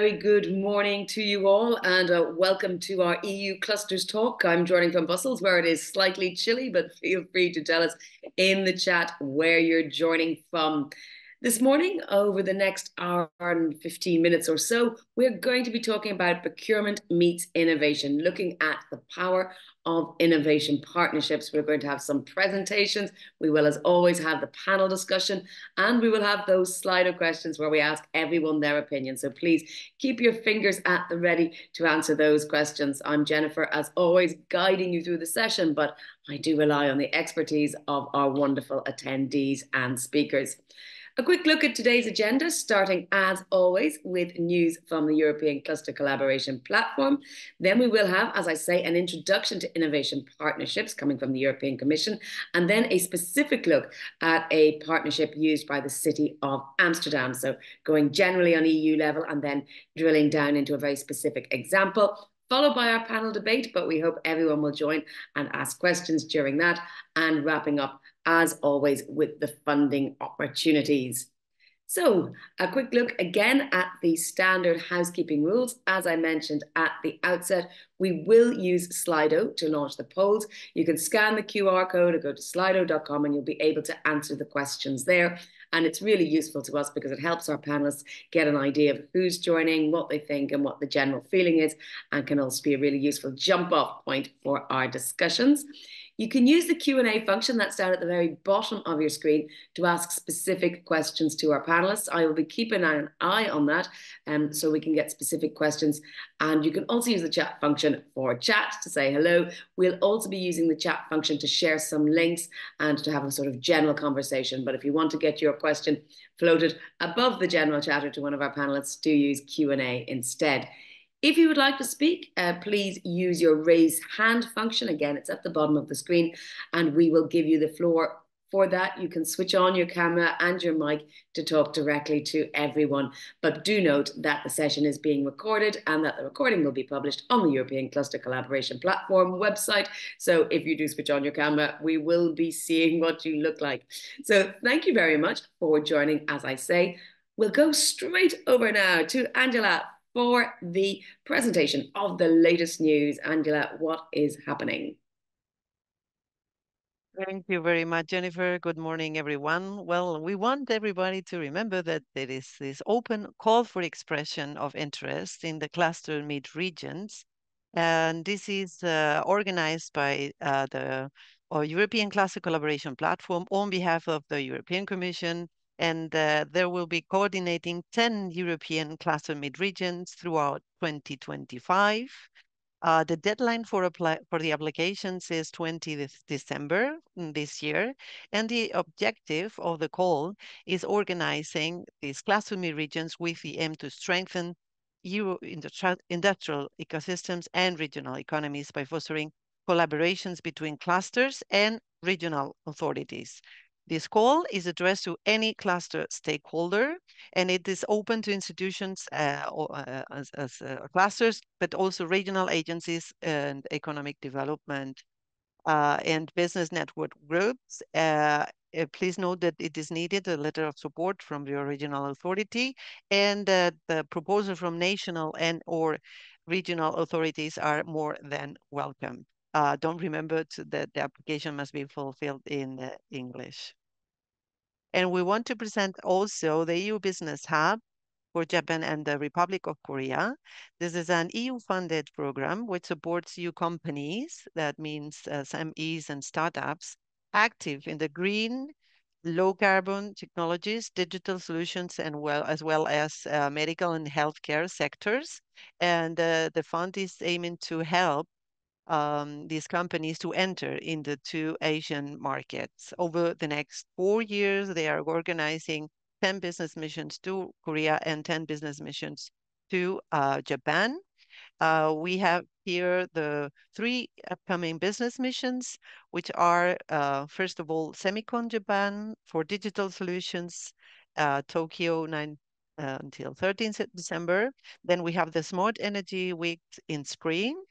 very good morning to you all, and welcome to our EU Clusters Talk. I'm joining from Brussels, where it is slightly chilly, but feel free to tell us in the chat where you're joining from. This morning, over the next hour and 15 minutes or so, we're going to be talking about procurement meets innovation, looking at the power of innovation partnerships. We're going to have some presentations. We will, as always, have the panel discussion, and we will have those Slido questions where we ask everyone their opinion. So please keep your fingers at the ready to answer those questions. I'm Jennifer, as always, guiding you through the session, but I do rely on the expertise of our wonderful attendees and speakers. A quick look at today's agenda, starting as always with news from the European Cluster Collaboration Platform. Then we will have, as I say, an introduction to innovation partnerships coming from the European Commission, and then a specific look at a partnership used by the City of Amsterdam. So going generally on EU level and then drilling down into a very specific example, followed by our panel debate, but we hope everyone will join and ask questions during that, and wrapping up as always with the funding opportunities. So a quick look again at the standard housekeeping rules. As I mentioned at the outset, we will use Slido to launch the polls. You can scan the QR code or go to slido.com and you'll be able to answer the questions there. And it's really useful to us because it helps our panelists get an idea of who's joining, what they think, and what the general feeling is, and can also be a really useful jump-off point for our discussions. You can use the Q&A function that's down at the very bottom of your screen to ask specific questions to our panelists. I will be keeping an eye on that so we can get specific questions. And you can also use the chat function for chat to say hello. We'll also be using the chat function to share some links and to have a sort of general conversation. But if you want to get your question floated above the general chatter to one of our panelists, do use Q&A instead. If you would like to speak, please use your raise hand function. Again, it's at the bottom of the screen, and we will give you the floor. For that, you can switch on your camera and your mic to talk directly to everyone. But do note that the session is being recorded and that the recording will be published on the European Cluster Collaboration Platform website. So if you do switch on your camera, we will be seeing what you look like. So thank you very much for joining, as I say. We'll go straight over now to Angela for the presentation of the latest news. Angela, what is happening? Thank you very much, Jennifer. Good morning, everyone. Well, we want everybody to remember that there is this open call for expression of interest in the cluster mid regions. And this is organized by the European Cluster Collaboration Platform on behalf of the European Commission. And there will be coordinating 10 European cluster mid regions throughout 2025. The deadline for the applications is 20th December this year, and the objective of the call is organizing these cluster regions with the aim to strengthen Euro industrial ecosystems and regional economies by fostering collaborations between clusters and regional authorities. This call is addressed to any cluster stakeholder, and it is open to institutions as clusters, but also regional agencies and economic development and business network groups. Please note that it is needed a letter of support from the original authority, and the proposal from national and or regional authorities are more than welcome. Don't remember that the application must be fulfilled in English. And we want to present also the EU Business Hub for Japan and the Republic of Korea. This is an EU-funded program which supports EU companies, that means SMEs and startups, active in the green, low-carbon technologies, digital solutions, and as well as medical and healthcare sectors. And the fund is aiming to help these companies to enter in the two Asian markets. Over the next 4 years, they are organizing 10 business missions to Korea and 10 business missions to Japan. We have here the 3 upcoming business missions, which are, first of all, Semicon Japan for digital solutions, Tokyo 9 until 13th December. Then we have the Smart Energy Week in spring,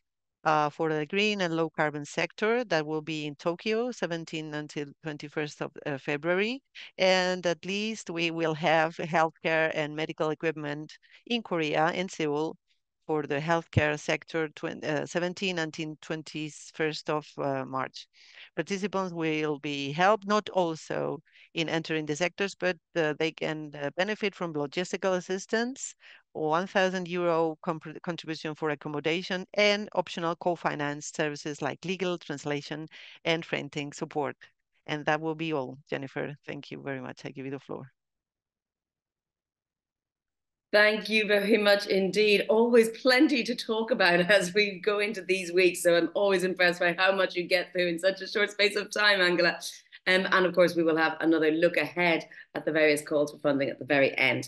for the green and low carbon sector. That will be in Tokyo, 17 until 21st of February. And at least we will have healthcare and medical equipment in Korea, in Seoul, for the healthcare sector, 17 until 21st of March. Participants will be helped not also in entering the sectors, but they can benefit from logistical assistance, 1,000 euro contribution for accommodation, and optional co-finance services like legal, translation, and renting support. And that will be all. Jennifer, thank you very much. I give you the floor. Thank you very much indeed. Always plenty to talk about as we go into these weeks. So I'm always impressed by how much you get through in such a short space of time, Angela. And of course, we will have another look ahead at the various calls for funding at the very end.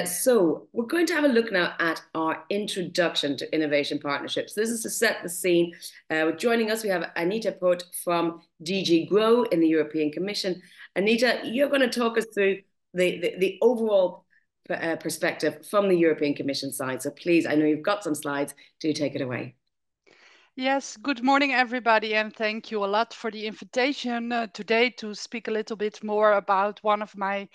So we're going to have a look now at our introduction to innovation partnerships. This is to set the scene. Joining us, we have Anita Poth from DG Grow in the European Commission. Anita, you're going to talk us through the overall perspective from the European Commission side. So please, I know you've got some slides. Do take it away. Yes, good morning, everybody, and thank you a lot for the invitation today to speak a little bit more about one of my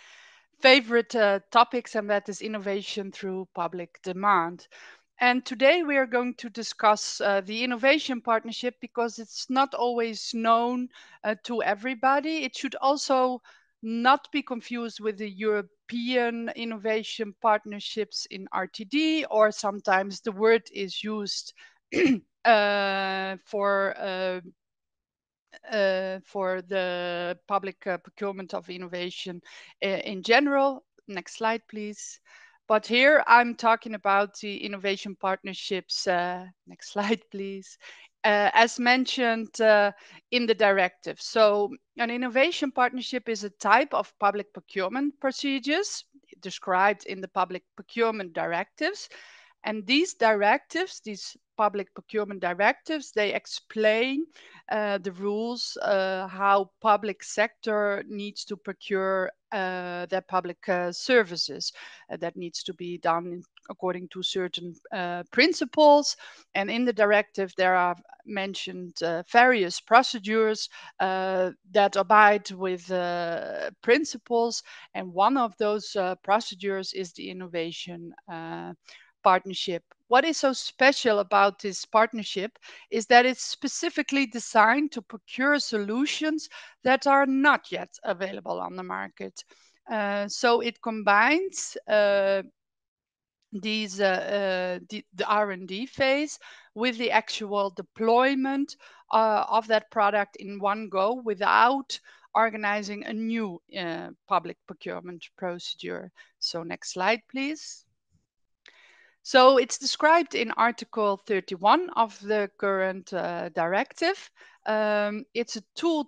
favorite topics, and that is innovation through public demand. And today we are going to discuss the innovation partnership because it's not always known to everybody. It should also not be confused with the European innovation partnerships in RTD, or sometimes the word is used for the public procurement of innovation in general. Next slide, please. But here I'm talking about the innovation partnerships. Next slide, please. As mentioned in the directive. So an innovation partnership is a type of public procurement procedures described in the public procurement directives. And these directives, these public procurement directives, they explain the rules, how public sector needs to procure their public services. That needs to be done according to certain principles. And in the directive, there are mentioned various procedures that abide with principles. And one of those procedures is the innovation partnership. What is so special about this partnership is that it's specifically designed to procure solutions that are not yet available on the market. So it combines the R&D phase with the actual deployment of that product in one go without organizing a new public procurement procedure. So next slide, please. So it's described in Article 31 of the current directive. It's a tool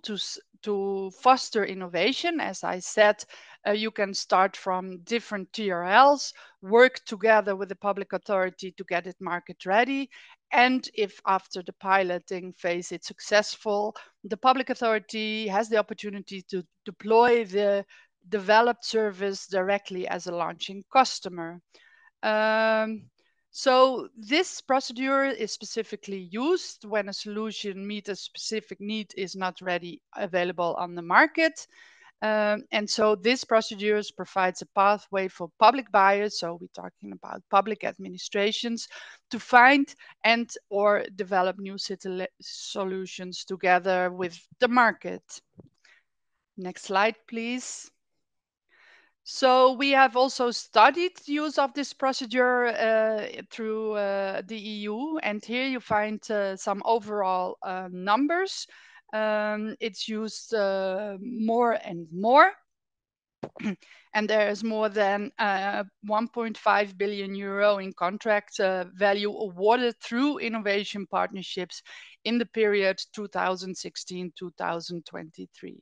to foster innovation. As I said, you can start from different TRLs, work together with the public authority to get it market ready. And if after the piloting phase it's successful, the public authority has the opportunity to deploy the developed service directly as a launching customer. So this procedure is specifically used when a solution meets a specific need is not ready available on the market. And so this procedure provides a pathway for public buyers, so we're talking about public administrations, to find and or develop new solutions together with the market. Next slide, please. So we have also studied the use of this procedure through the EU, and here you find some overall numbers. It's used more and more, and there is more than 1.5 billion euro in contract value awarded through innovation partnerships in the period 2016-2023.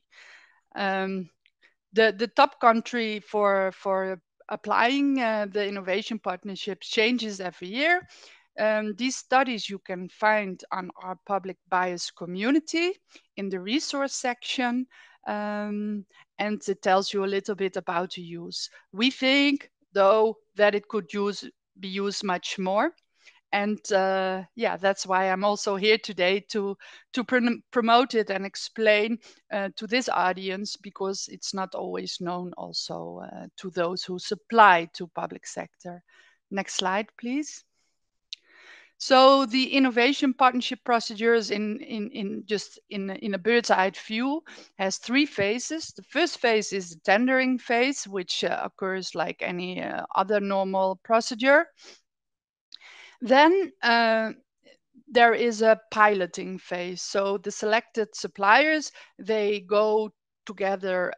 The top country for applying the innovation partnerships changes every year. These studies you can find on our public bias community in the resource section, and it tells you a little bit about the use. We think, though, that it could be used much more. And yeah, that's why I'm also here today to promote it and explain to this audience, because it's not always known also to those who supply to public sector. Next slide, please. So the innovation partnership procedures in a bird's eye view has three phases. The first phase is the tendering phase, which occurs like any other normal procedure. Then there is a piloting phase. So the selected suppliers, they go together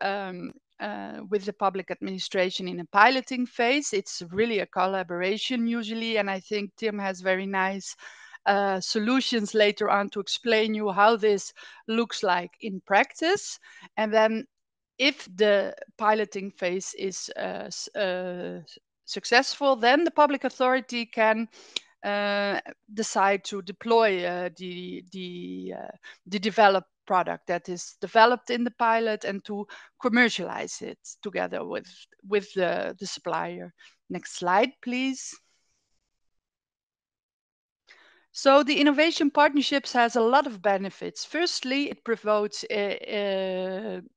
with the public administration in a piloting phase. It's really a collaboration usually, and I think Tim has very nice solutions later on to explain you how this looks like in practice. And then if the piloting phase is successful, then the public authority can decide to deploy the developed product that is developed in the pilot and to commercialize it together with the supplier. Next slide, please. So the innovation partnerships has a lot of benefits. Firstly, it promotes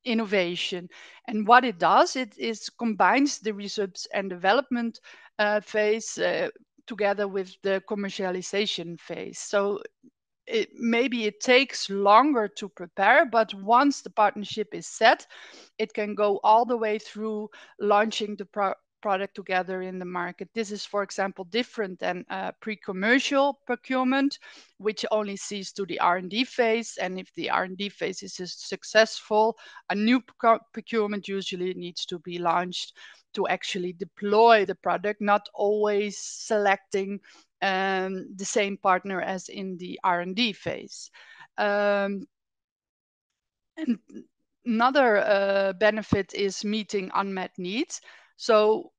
innovation, and what it does, it is combines the research and development phase together with the commercialization phase. So maybe it takes longer to prepare, but once the partnership is set, it can go all the way through launching the product together in the market. This is, for example, different than pre-commercial procurement, which only sees to the R&D phase. And if the R&D phase is successful, a new procurement usually needs to be launched to actually deploy the product, not always selecting the same partner as in the R&D phase. And another benefit is meeting unmet needs. So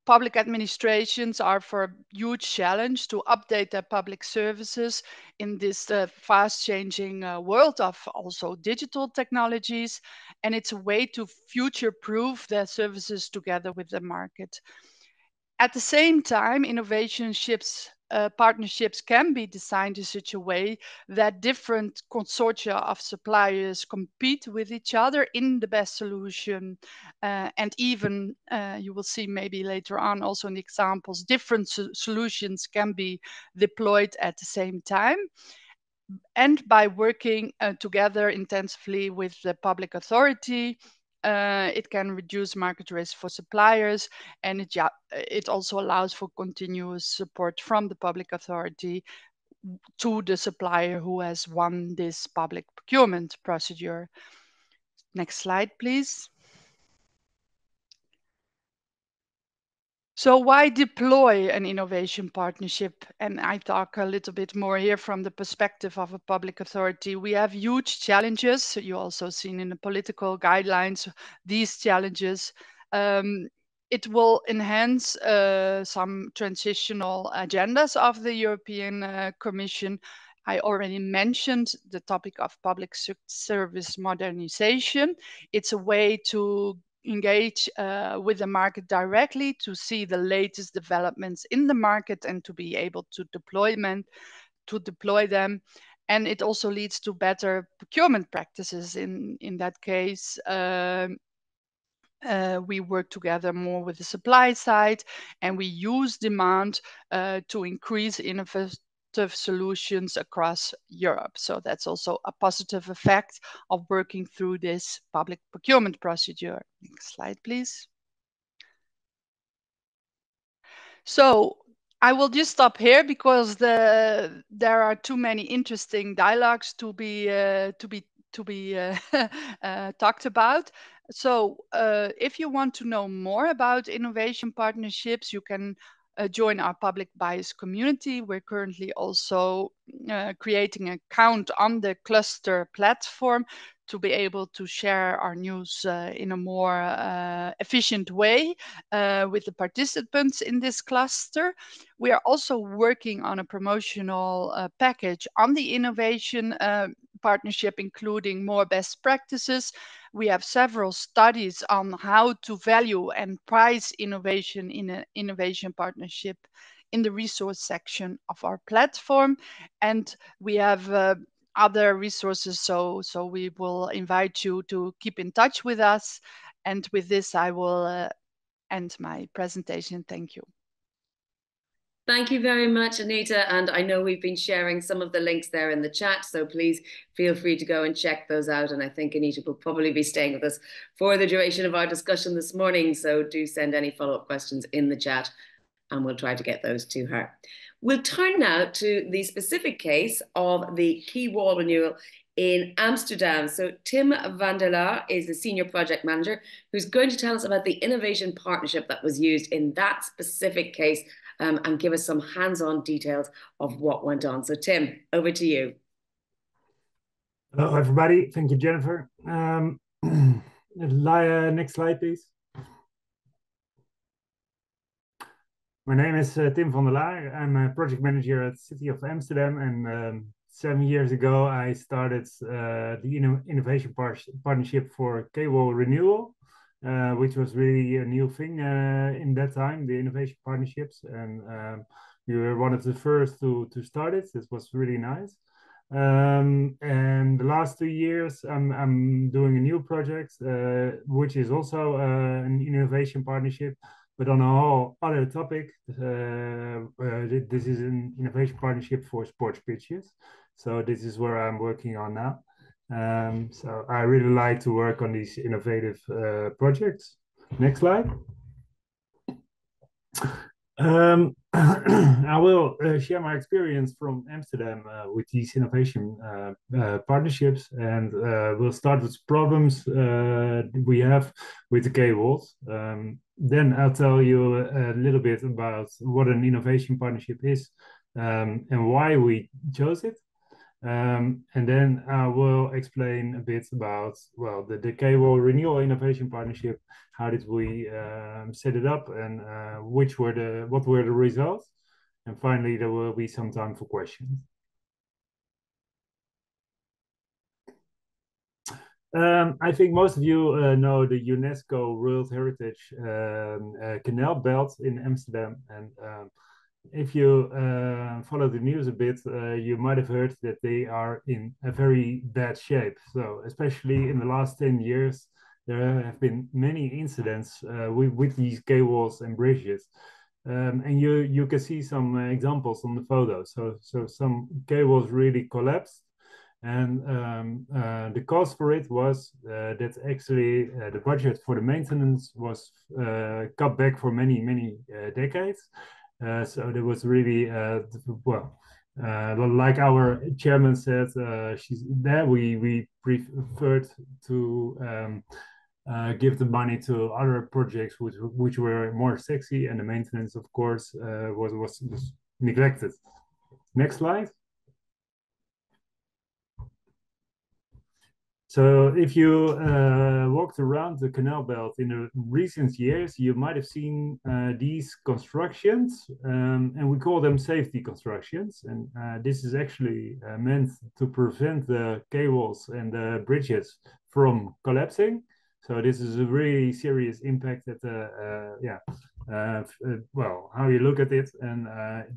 public administrations are for a huge challenge to update their public services in this fast changing world of also digital technologies. And it's a way to future proof their services together with the market. At the same time, partnerships can be designed in such a way that different consortia of suppliers compete with each other in the best solution. And even, you will see maybe later on also in the examples, different solutions can be deployed at the same time. And by working together intensively with the public authority, it can reduce market risk for suppliers, and it also allows for continuous support from the public authority to the supplier who has won this public procurement procedure. Next slide, please. So why deploy an innovation partnership? And I talk a little bit more here from the perspective of a public authority. We have huge challenges. You also seen in the political guidelines these challenges. It will enhance some transitional agendas of the European Commission. I already mentioned the topic of public service modernization. It's a way to engage with the market directly to see the latest developments in the market and to be able to deploy them. And it also leads to better procurement practices. In that case, we work together more with the supply side, and we use demand to increase innovative solutions across Europe. So that's also a positive effect of working through this public procurement procedure. Next slide, please. So I will just stop here because there are too many interesting dialogues to be talked about. So if you want to know more about innovation partnerships, you can join our public bias community. We're currently also creating an account on the cluster platform to be able to share our news in a more efficient way with the participants in this cluster. We are also working on a promotional package on the innovation partnership, including more best practices. We have several studies on how to value and price innovation in an innovation partnership in the resource section of our platform. And we have other resources, so we will invite you to keep in touch with us. And with this, I will end my presentation. Thank you. Thank you very much, Anita. And I know we've been sharing some of the links there in the chat, so please feel free to go and check those out. And I think Anita will probably be staying with us for the duration of our discussion this morning. So do send any follow-up questions in the chat and we'll try to get those to her. We'll turn now to the specific case of the quay wall renewal in Amsterdam. So Tim van der Laar is the senior project manager who's going to tell us about the innovation partnership that was used in that specific case and give us some hands-on details of what went on. So Tim, over to you. Hello, everybody. Thank you, Jennifer. Next slide, please. My name is Tim van der Laar. I'm a project manager at the City of Amsterdam, and 7 years ago I started the innovation partnership for quay wall renewal, which was really a new thing in that time, the innovation partnerships, and we were one of the first to start it. This was really nice. And the last 2 years, I'm doing a new project, which is also an innovation partnership, but on a whole other topic. This is an innovation partnership for sports pitches. So this is where I'm working on now. So I really like to work on these innovative projects. Next slide. I will share my experience from Amsterdam with these innovation partnerships, and we'll start with problems we have with the quay walls. Then I'll tell you a little bit about what an innovation partnership is and why we chose it. And then I will explain a bit about, well, the quay wall renewal innovation partnership. How did we set it up, and what were the results? And finally, there will be some time for questions. I think most of you know the UNESCO World Heritage Canal Belt in Amsterdam, and if you follow the news a bit, you might have heard that they are in a very bad shape. So especially in the last 10 years, there have been many incidents with these quay walls and bridges. And you can see some examples on the photo. So some quay walls really collapsed. And the cost for it was that actually the budget for the maintenance was cut back for many decades. So there was really, like our chairman said, we preferred to give the money to other projects which were more sexy, and the maintenance, of course, was neglected. Next slide. So if you walked around the canal belt in the recent years, you might have seen these constructions, and we call them safety constructions. And this is actually meant to prevent the quay walls and the bridges from collapsing. So this is a really serious impact at how you look at it, and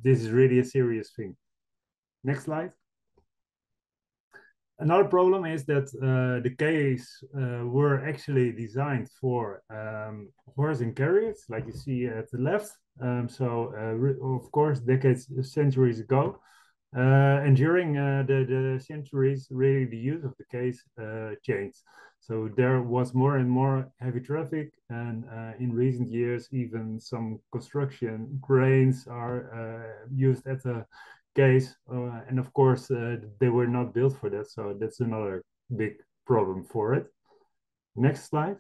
this is really a serious thing. Next slide. Another problem is that the quays were actually designed for horse and carriers, like you see at the left. Of course, decades, centuries ago. And during the centuries, really the use of the quays changed. So there was more and more heavy traffic, and in recent years, even some construction cranes are used at the case, and of course they were not built for that, so that's another big problem for it. Next slide.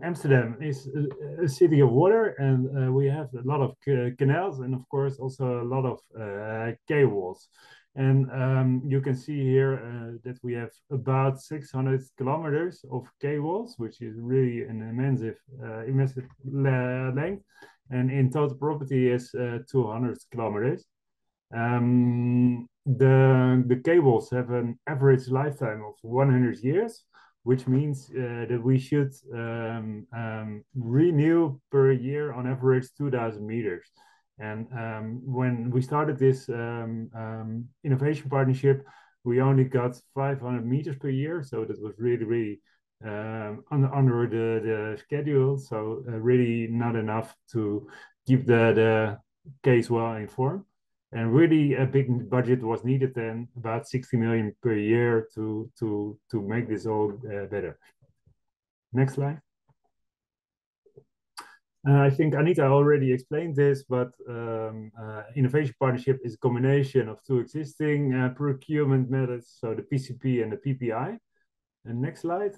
Amsterdam is a city of water, and we have a lot of canals, and of course also a lot of quay walls. And you can see here that we have about 600 kilometers of quay walls, which is really an immense length. And in total property is 200 kilometers. The quay walls have an average lifetime of 100 years, which means that we should renew per year on average 2,000 meters. And when we started this innovation partnership, we only got 500 meters per year, so that was really under the schedule, so really not enough to keep the case well informed. And really a big budget was needed then, about 60 million per year to make this all better. Next slide. I think Anita already explained this, but innovation partnership is a combination of two existing procurement methods, so the PCP and the PPI. And next slide.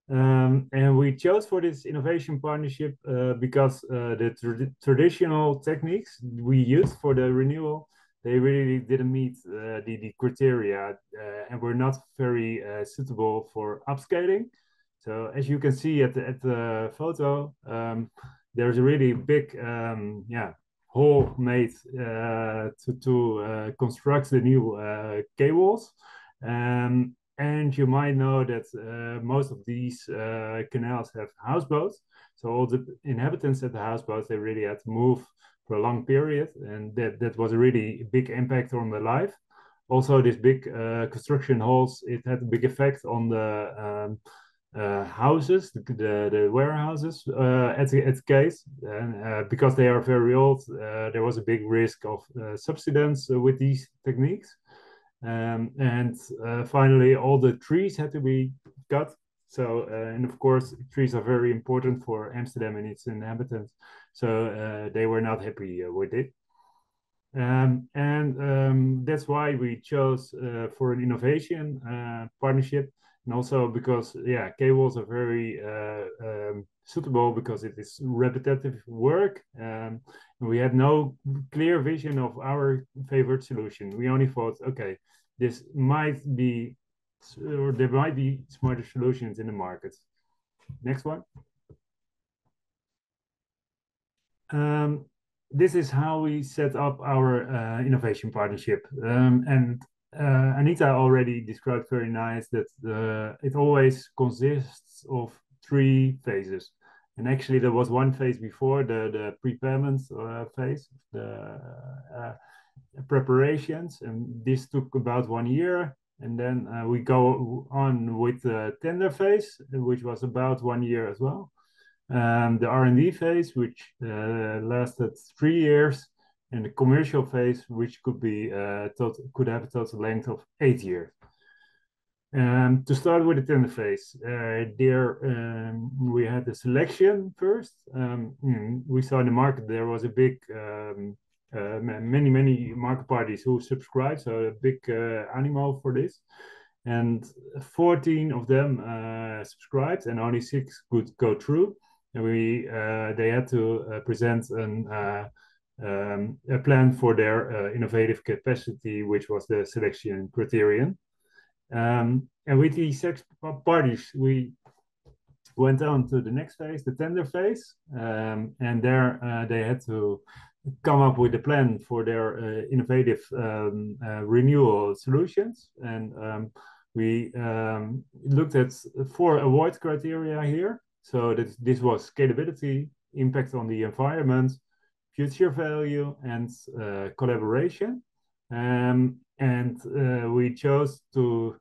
And we chose for this innovation partnership because the traditional techniques we used for the renewal, they really didn't meet the criteria and were not very suitable for upscaling. So as you can see at the photo, there's a really big hole made to construct the new K-walls. And you might know that most of these canals have houseboats. So all the inhabitants at the houseboats, they really had to move for a long period. And that was a really big impact on their life. Also, these big construction halls, it had a big effect on the houses, the warehouses at case. And because they are very old, there was a big risk of subsidence with these techniques. Finally, all the trees had to be cut. So, and of course, trees are very important for Amsterdam and its inhabitants. So they were not happy with it. That's why we chose for an innovation partnership. And also because, yeah, K-walls are very suitable because it is repetitive work. And we had no clear vision of our favorite solution. We only thought, okay, this might be, or there might be smarter solutions in the market. Next one. This is how we set up our innovation partnership. Anita already described very nice that it always consists of 3 phases. And actually there was one phase before the prepayment phase, the preparations, and this took about 1 year. And then we go on with the tender phase, which was about 1 year as well. The R&D phase, which lasted 3 years, and the commercial phase, which could have a total length of 8 years. To start with the tender phase, we had the selection first. We saw in the market there was a big, many market parties who subscribed, so a big animal for this. And 14 of them subscribed, and only 6 could go through. And they had to present a plan for their innovative capacity, which was the selection criterion. And with these 6 parties, we went on to the next phase, the tender phase. And there they had to come up with a plan for their innovative renewal solutions. And we looked at 4 award criteria here. So this was scalability, impact on the environment, future value, and collaboration. We chose to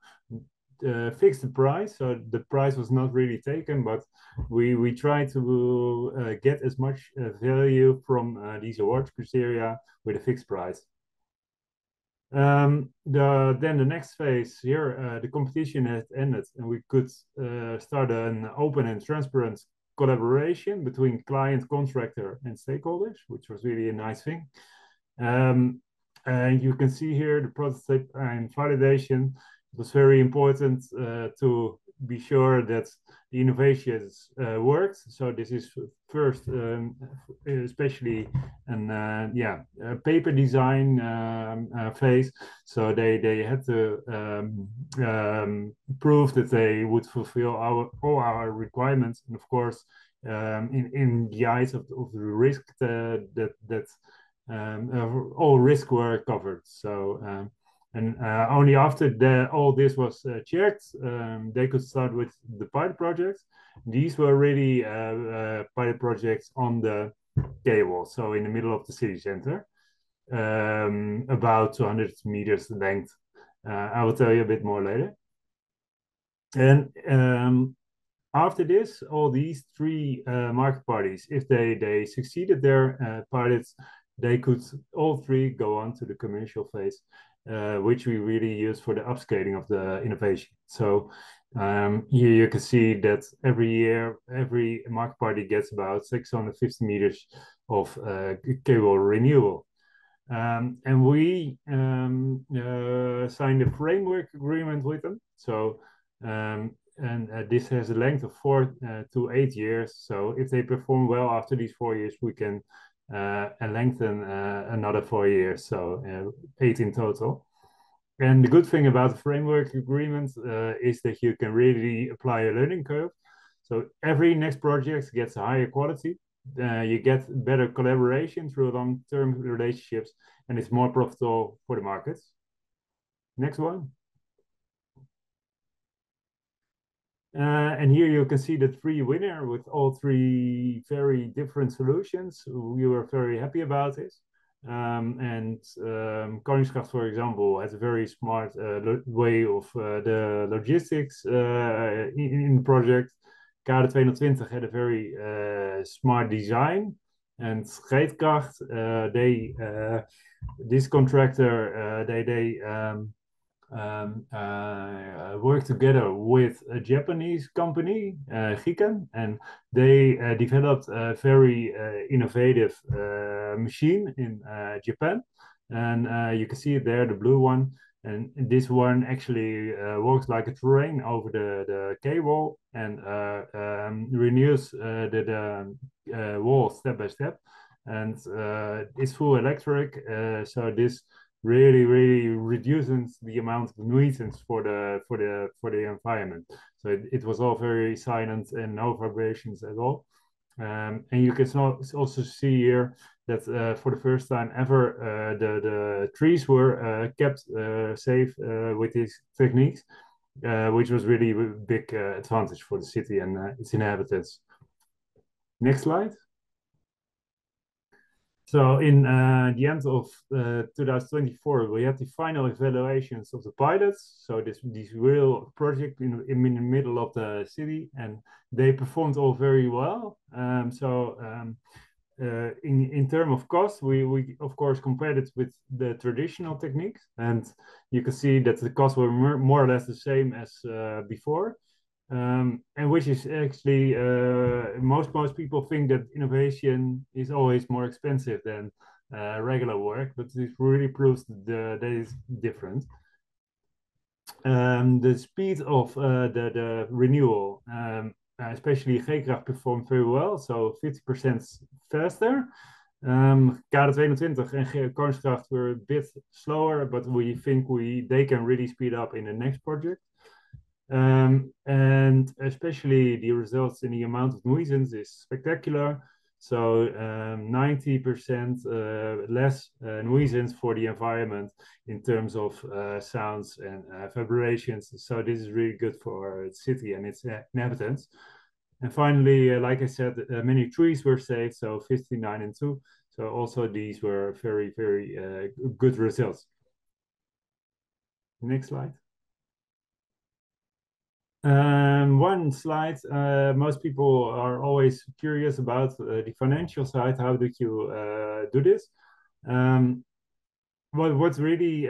fix the price. So the price was not really taken, but we tried to get as much value from these award criteria with a fixed price. Then the next phase here, the competition had ended, and we could start an open and transparent collaboration between client, contractor, and stakeholders, which was really a nice thing. And you can see here the prototype and validation. It was very important to be sure that the innovations worked. So this is first, especially a paper design phase. So they had to prove that they would fulfill all our requirements, and of course, in the eyes of the risk that all risks were covered. So. And only after all this was checked, they could start with the pilot projects. These were really pilot projects on the cable, so in the middle of the city center, about 200 meters length. I will tell you a bit more later. And after this, all these three market parties, if they succeeded their pilots, they could all three go on to the commercial phase, which we really use for the upscaling of the innovation. So here you can see that every year, every market party gets about 650 meters of cable renewal. And we signed a framework agreement with them. So this has a length of 4 to 8 years. So if they perform well after these 4 years, we can lengthen another 4 years, so 8 in total. And the good thing about the framework agreement is that you can really apply a learning curve. So every next project gets a higher quality. You get better collaboration through long-term relationships, and it's more profitable for the markets. Next one. And here you can see the three winners with all three very different solutions. We were very happy about this. Koningsgracht, for example, has a very smart way of the logistics in the project. Kade 220 had a very smart design. And Scheepkracht, this contractor, they work together with a Japanese company, Giken, and they developed a very innovative machine in Japan. And you can see it there, the blue one. And this one actually works like a train over the cable and renews the wall step by step. And it's full electric, so this really reduces the amount of nuisance for the environment. So it was all very silent and no vibrations at all. And you can also see here that for the first time ever, the trees were kept safe with these techniques, which was really a big advantage for the city and its inhabitants. Next slide. So in the end of 2024, we had the final evaluations of the pilots. So this real project in the middle of the city, and they performed all very well. In terms of cost, we of course compared it with the traditional techniques, and you can see that the costs were more or less the same as before. And which is actually most people think that innovation is always more expensive than regular work, but this really proves that it's different. The speed of the renewal, especially G-Kracht, performed very well, so 50% faster. Kade 220 and Koningsgracht were a bit slower, but we think they can really speed up in the next project. And especially the results in the amount of nuisance is spectacular. So 90% less nuisance for the environment in terms of sounds and vibrations. So this is really good for the city and its inhabitants. And finally, like I said, many trees were saved, so 59 and 2. So also these were very good results. Next slide. One slide, most people are always curious about the financial side. How did you do this? What really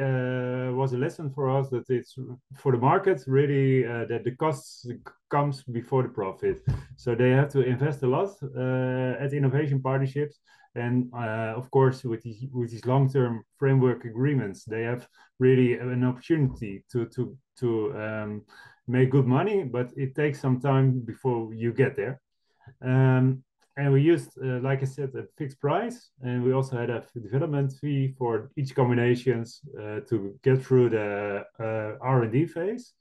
was a lesson for us that it's for the market really that the costs comes before the profit. So they have to invest a lot at innovation partnerships. And of course, with these long-term framework agreements, they have really an opportunity to make good money, but it takes some time before you get there. And we used, like I said, a fixed price, and we also had a development fee for each combinations to get through the R&D phase.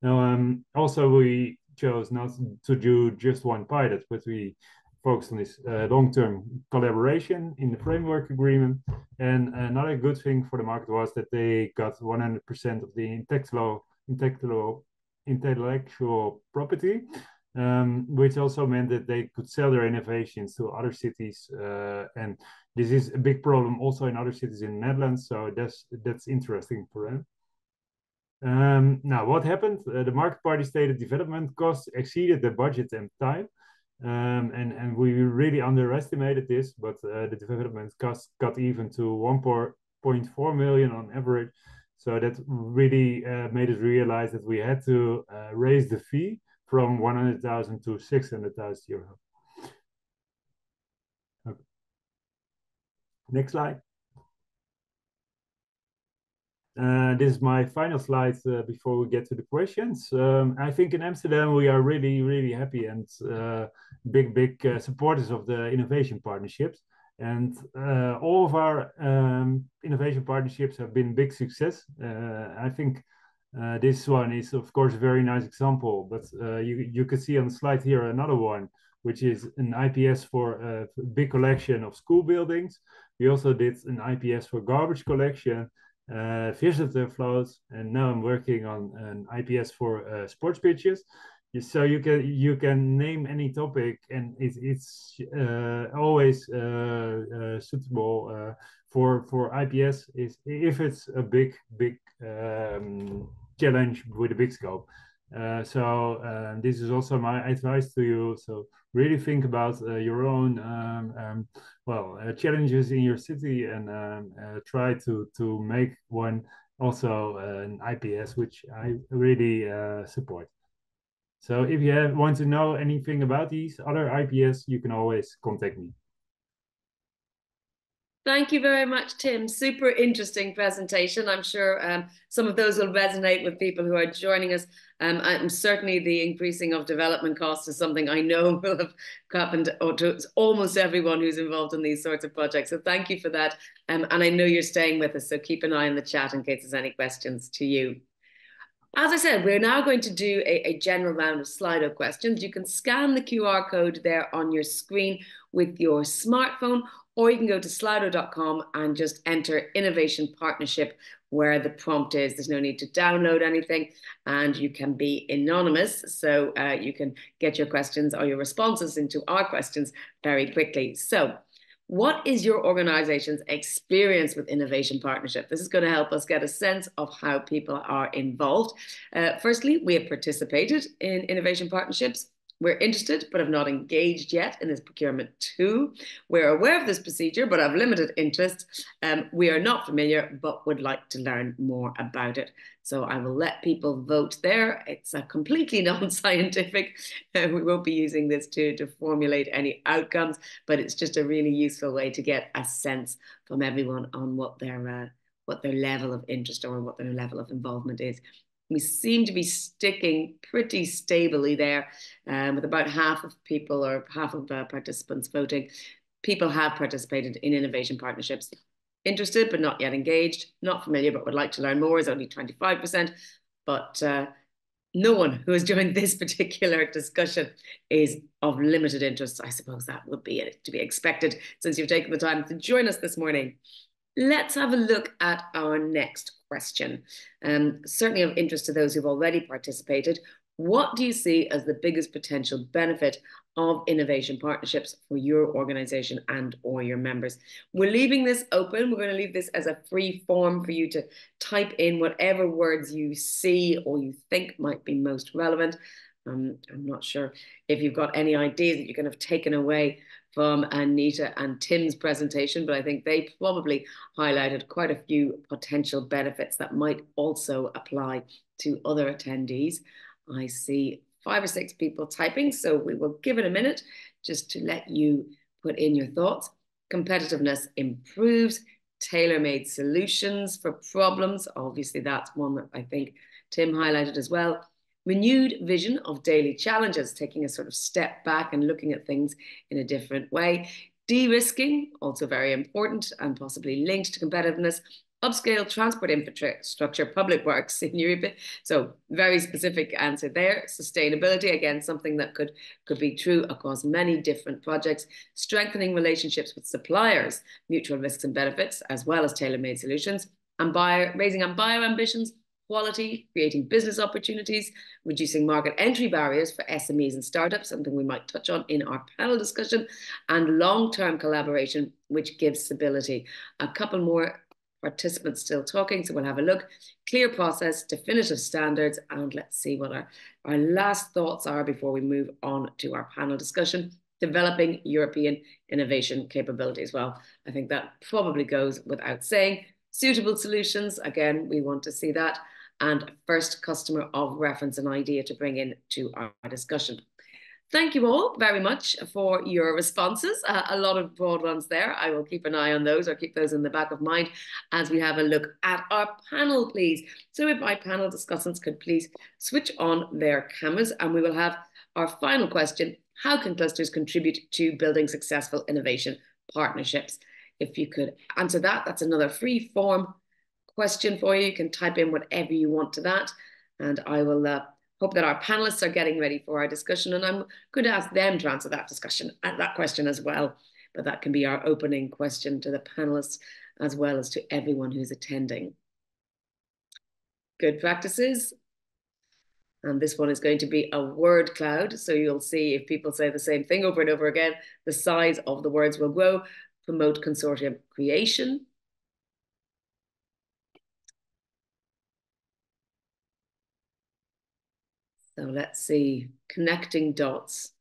Now, also we chose not to do just one pilot, but we focused on this long-term collaboration in the framework agreement. And another good thing for the market was that they got 100% of the intellectual property, which also meant that they could sell their innovations to other cities. And this is a big problem also in other cities in the Netherlands. So that's interesting for them. Now, what happened? The market party stated development costs exceeded the budget and time. And we really underestimated this, but the development costs got even to 1.4 million on average. So that really made us realize that we had to raise the fee from 100,000 to 600,000 euro. Okay. Next slide. This is my final slide before we get to the questions. I think in Amsterdam we are really, really happy and big supporters of the innovation partnerships. And all of our innovation partnerships have been big success. I think this one is, of course, a very nice example, but you can see on the slide here another one, which is an IPS for a big collection of school buildings. We also did an IPS for garbage collection, visitor flows, and now I'm working on an IPS for sports pitches. So you can name any topic, and it's always suitable for IPS is if it's a big challenge with a big scope. So this is also my advice to you. So really think about your own challenges in your city, and try to make one also an IPS, which I really support. So if you want to know anything about these other IPS, you can always contact me. Thank you very much, Tim. Super interesting presentation. I'm sure some of those will resonate with people who are joining us. And certainly the increasing of development costs is something I know will have happened to almost everyone who's involved in these sorts of projects. So thank you for that. And I know you're staying with us, so keep an eye on the chat in case there's any questions to you. As I said, we're now going to do a general round of Slido questions. You can scan the QR code there on your screen with your smartphone, or you can go to slido.com and just enter innovation partnership where the prompt is. There's no need to download anything, and you can be anonymous. So you can get your questions or your responses into our questions very quickly. So what is your organization's experience with innovation partnership? This is going to help us get a sense of how people are involved. Firstly, we have participated in innovation partnerships. We're interested, but have not engaged yet in this procurement too. We're aware of this procedure, but have limited interest. We are not familiar, but would like to learn more about it. So I will let people vote there. It's a completely non-scientific. We won't be using this to formulate any outcomes, but it's just a really useful way to get a sense from everyone on what their level of interest or what their level of involvement is. We seem to be sticking pretty stably there, with about half of people or half of participants voting. People have participated in innovation partnerships. Interested but not yet engaged. Not familiar but would like to learn more is only 25%. But no one who has joined this particular discussion is of limited interest. I suppose that would be to be expected since you've taken the time to join us this morning. Let's have a look at our next question. Certainly of interest to those who've already participated. What do you see as the biggest potential benefit of innovation partnerships for your organization and or your members? We're leaving this open. We're going to leave this as a free form for you to type in whatever words you see or you think might be most relevant. I'm not sure if you've got any ideas that you can have taken away from Anita and Tim's presentation, but I think they probably highlighted quite a few potential benefits that might also apply to other attendees. I see 5 or 6 people typing, so we will give it a minute just to let you put in your thoughts. Competitiveness improves, tailor-made solutions for problems. Obviously, that's one that I think Tim highlighted as well. Renewed vision of daily challenges, taking a sort of step back and looking at things in a different way. De-risking, also very important and possibly linked to competitiveness. upscale transport infrastructure, public works in Europe. So very specific answer there. Sustainability, again, something that could be true across many different projects. Strengthening relationships with suppliers, mutual risks and benefits, as well as tailor-made solutions. And raising bio ambitions, quality, creating business opportunities, reducing market entry barriers for SMEs and startups, something we might touch on in our panel discussion, and long-term collaboration, which gives stability. A couple more participants still talking, so we'll have a look. Clear process, definitive standards, and let's see what our last thoughts are before we move on to our panel discussion. Developing European innovation capabilities. Well, I think that probably goes without saying. Suitable solutions, again, we want to see that. And first customer of reference, an idea to bring into our discussion. Thank you all very much for your responses. A lot of broad ones there. I will keep an eye on those or keep those in the back of mind as we have a look at our panel, please. So if my panel discussants could please switch on their cameras, and we will have our final question. How can clusters contribute to building successful innovation partnerships? If you could answer that, that's another free form question for you. You can type in whatever you want to that, and I will hope that our panelists are getting ready for our discussion, and I'm going to ask them to answer that question as well. But that can be our opening question to the panelists as well as to everyone who's attending. Good practices. And this one is going to be a word cloud. So you'll see if people say the same thing over and over again, the size of the words will grow. Promote consortium creation. So let's see, connecting dots,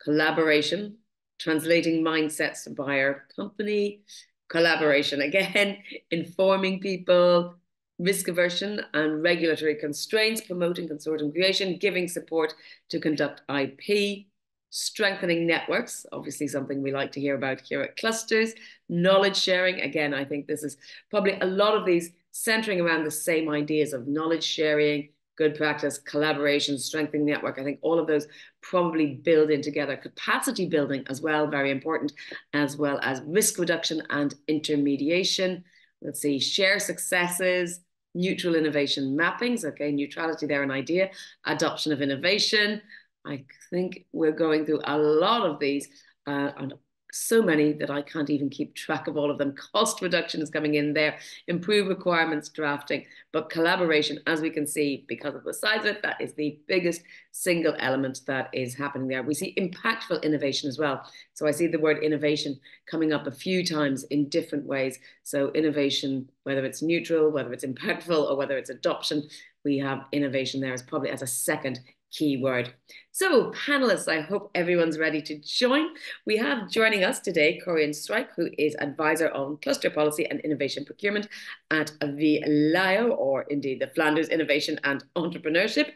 collaboration, translating mindsets to buyer company, collaboration again, informing people, risk aversion and regulatory constraints, promoting consortium creation, giving support to conduct IP, strengthening networks, obviously something we like to hear about here at Clusters, knowledge sharing. Again, I think this is probably a lot of these centering around the same ideas of knowledge sharing, good practice, collaboration, strengthening network. I think all of those probably build in together. Capacity building as well, very important, as well as risk reduction and intermediation. Let's see, share successes, neutral innovation mappings. Okay, neutrality there, an idea. Adoption of innovation. I think we're going through a lot of these and so many that I can't even keep track of all of them. Cost reduction is coming in there, improve requirements drafting, but collaboration, as we can see, because of the size of it, that is the biggest single element that is happening there. We see impactful innovation as well. So I see the word innovation coming up a few times in different ways. So innovation, whether it's neutral, whether it's impactful, or whether it's adoption, we have innovation there as probably as a second key word. So panelists, I hope everyone's ready to join. We have joining us today Corian Strike, who is advisor on cluster policy and innovation procurement at VLIO, or indeed the Flanders Innovation and Entrepreneurship.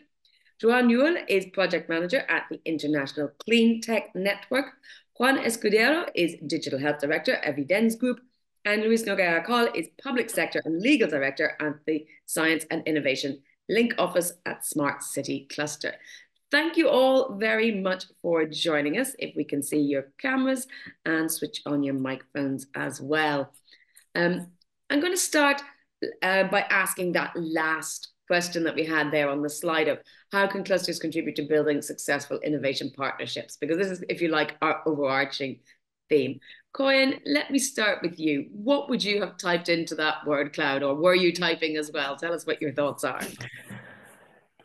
Joan Newell is project manager at the International Clean Tech Network. Juan Escudero is digital health director at Evidence Group. And Luis Noguera Col is public sector and legal director at the Science and Innovation Link Office at Smart City Cluster. Thank you all very much for joining us. If we can see your cameras and switch on your microphones as well. I'm going to start by asking that last question that we had there on the slide of how can clusters contribute to building successful innovation partnerships? Because this is, if you like, our overarching theme. Coyen, let me start with you. What would you have typed into that word cloud, or were you typing as well? Tell us what your thoughts are.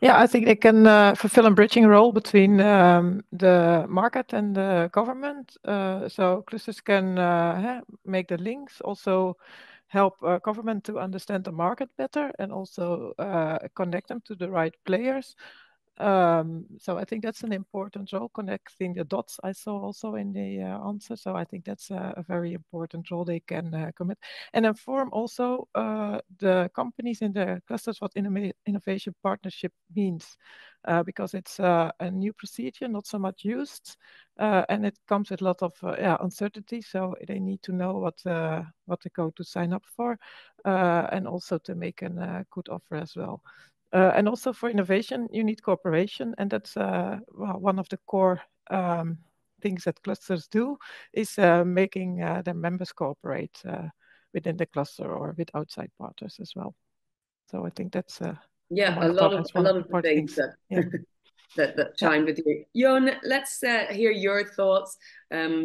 Yeah, I think they can fulfill a bridging role between the market and the government. So clusters can make the links, also help government to understand the market better, and also connect them to the right players. So I think that's an important role, connecting the dots I saw also in the answer. So I think that's a very important role they can commit. And inform also the companies in the clusters what innovation partnership means. Because it's a new procedure, not so much used, and it comes with a lot of uncertainty. So they need to know what they go to sign up for, and also to make a good offer as well. And also for innovation, you need cooperation, and that's one of the core things that clusters do is making their members cooperate. within the cluster or with outside partners as well. So I think that's yeah, a lot of the things things. that that chime with you. Jon, let's hear your thoughts.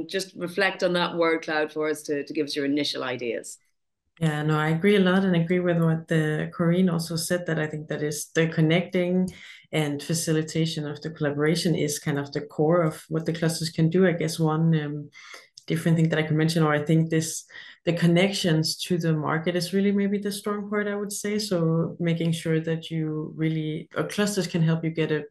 Just reflect on that word cloud for us to give us your initial ideas. Yeah, no, I agree a lot and agree with what Corinne also said, that I think that is the connecting and facilitation of the collaboration is kind of the core of what the clusters can do. I guess one different thing that I can mention, or I think the connections to the market is really maybe the strong part, I would say. So making sure that you really, clusters can help you get a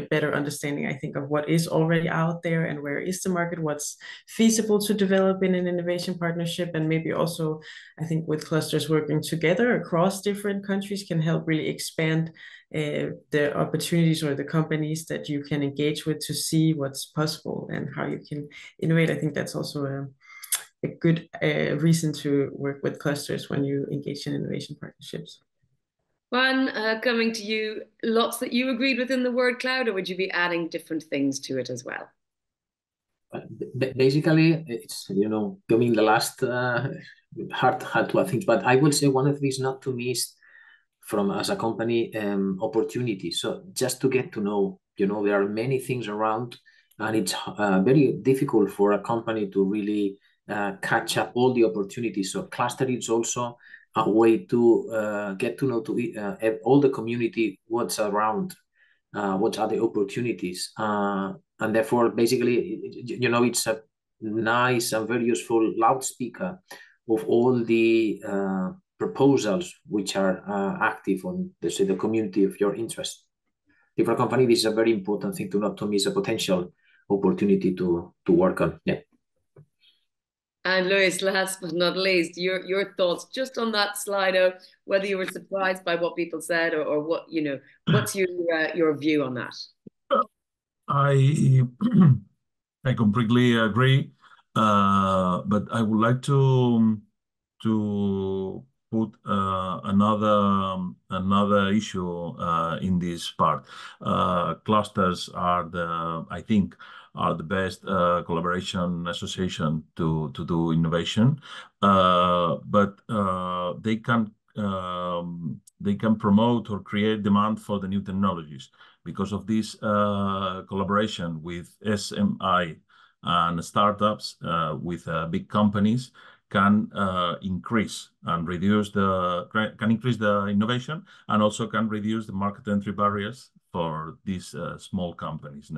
better understanding, I think, of what is already out there and where is the market, what's feasible to develop in an innovation partnership. And maybe also, I think with clusters working together across different countries can help really expand the opportunities or the companies that you can engage with to see what's possible and how you can innovate. I think that's also a good reason to work with clusters when you engage in innovation partnerships. Juan, coming to you, lots that you agreed with in the word cloud, or would you be adding different things to it as well? Basically, it's, coming the last hard to things, but I will say one of these not to miss from as a company opportunities. So just to get to know, there are many things around, and it's very difficult for a company to really catch up all the opportunities. So cluster is also a way to get to know all the community, what's around, what are the opportunities, and therefore basically, it's a nice and very useful loudspeaker of all the proposals which are active on the community of your interest. For a company, this is a very important thing to not to miss a potential opportunity to work on. Yeah. And Luis, last but not least, your thoughts just on that slide of whether you were surprised by what people said or what, what's your view on that? I I completely agree, but I would like to put another issue in this part. Clusters are I think, are the best collaboration association to do innovation, but they can promote or create demand for the new technologies because of this collaboration with SMI and startups with big companies can increase the innovation, and also can reduce the market entry barriers for these small companies.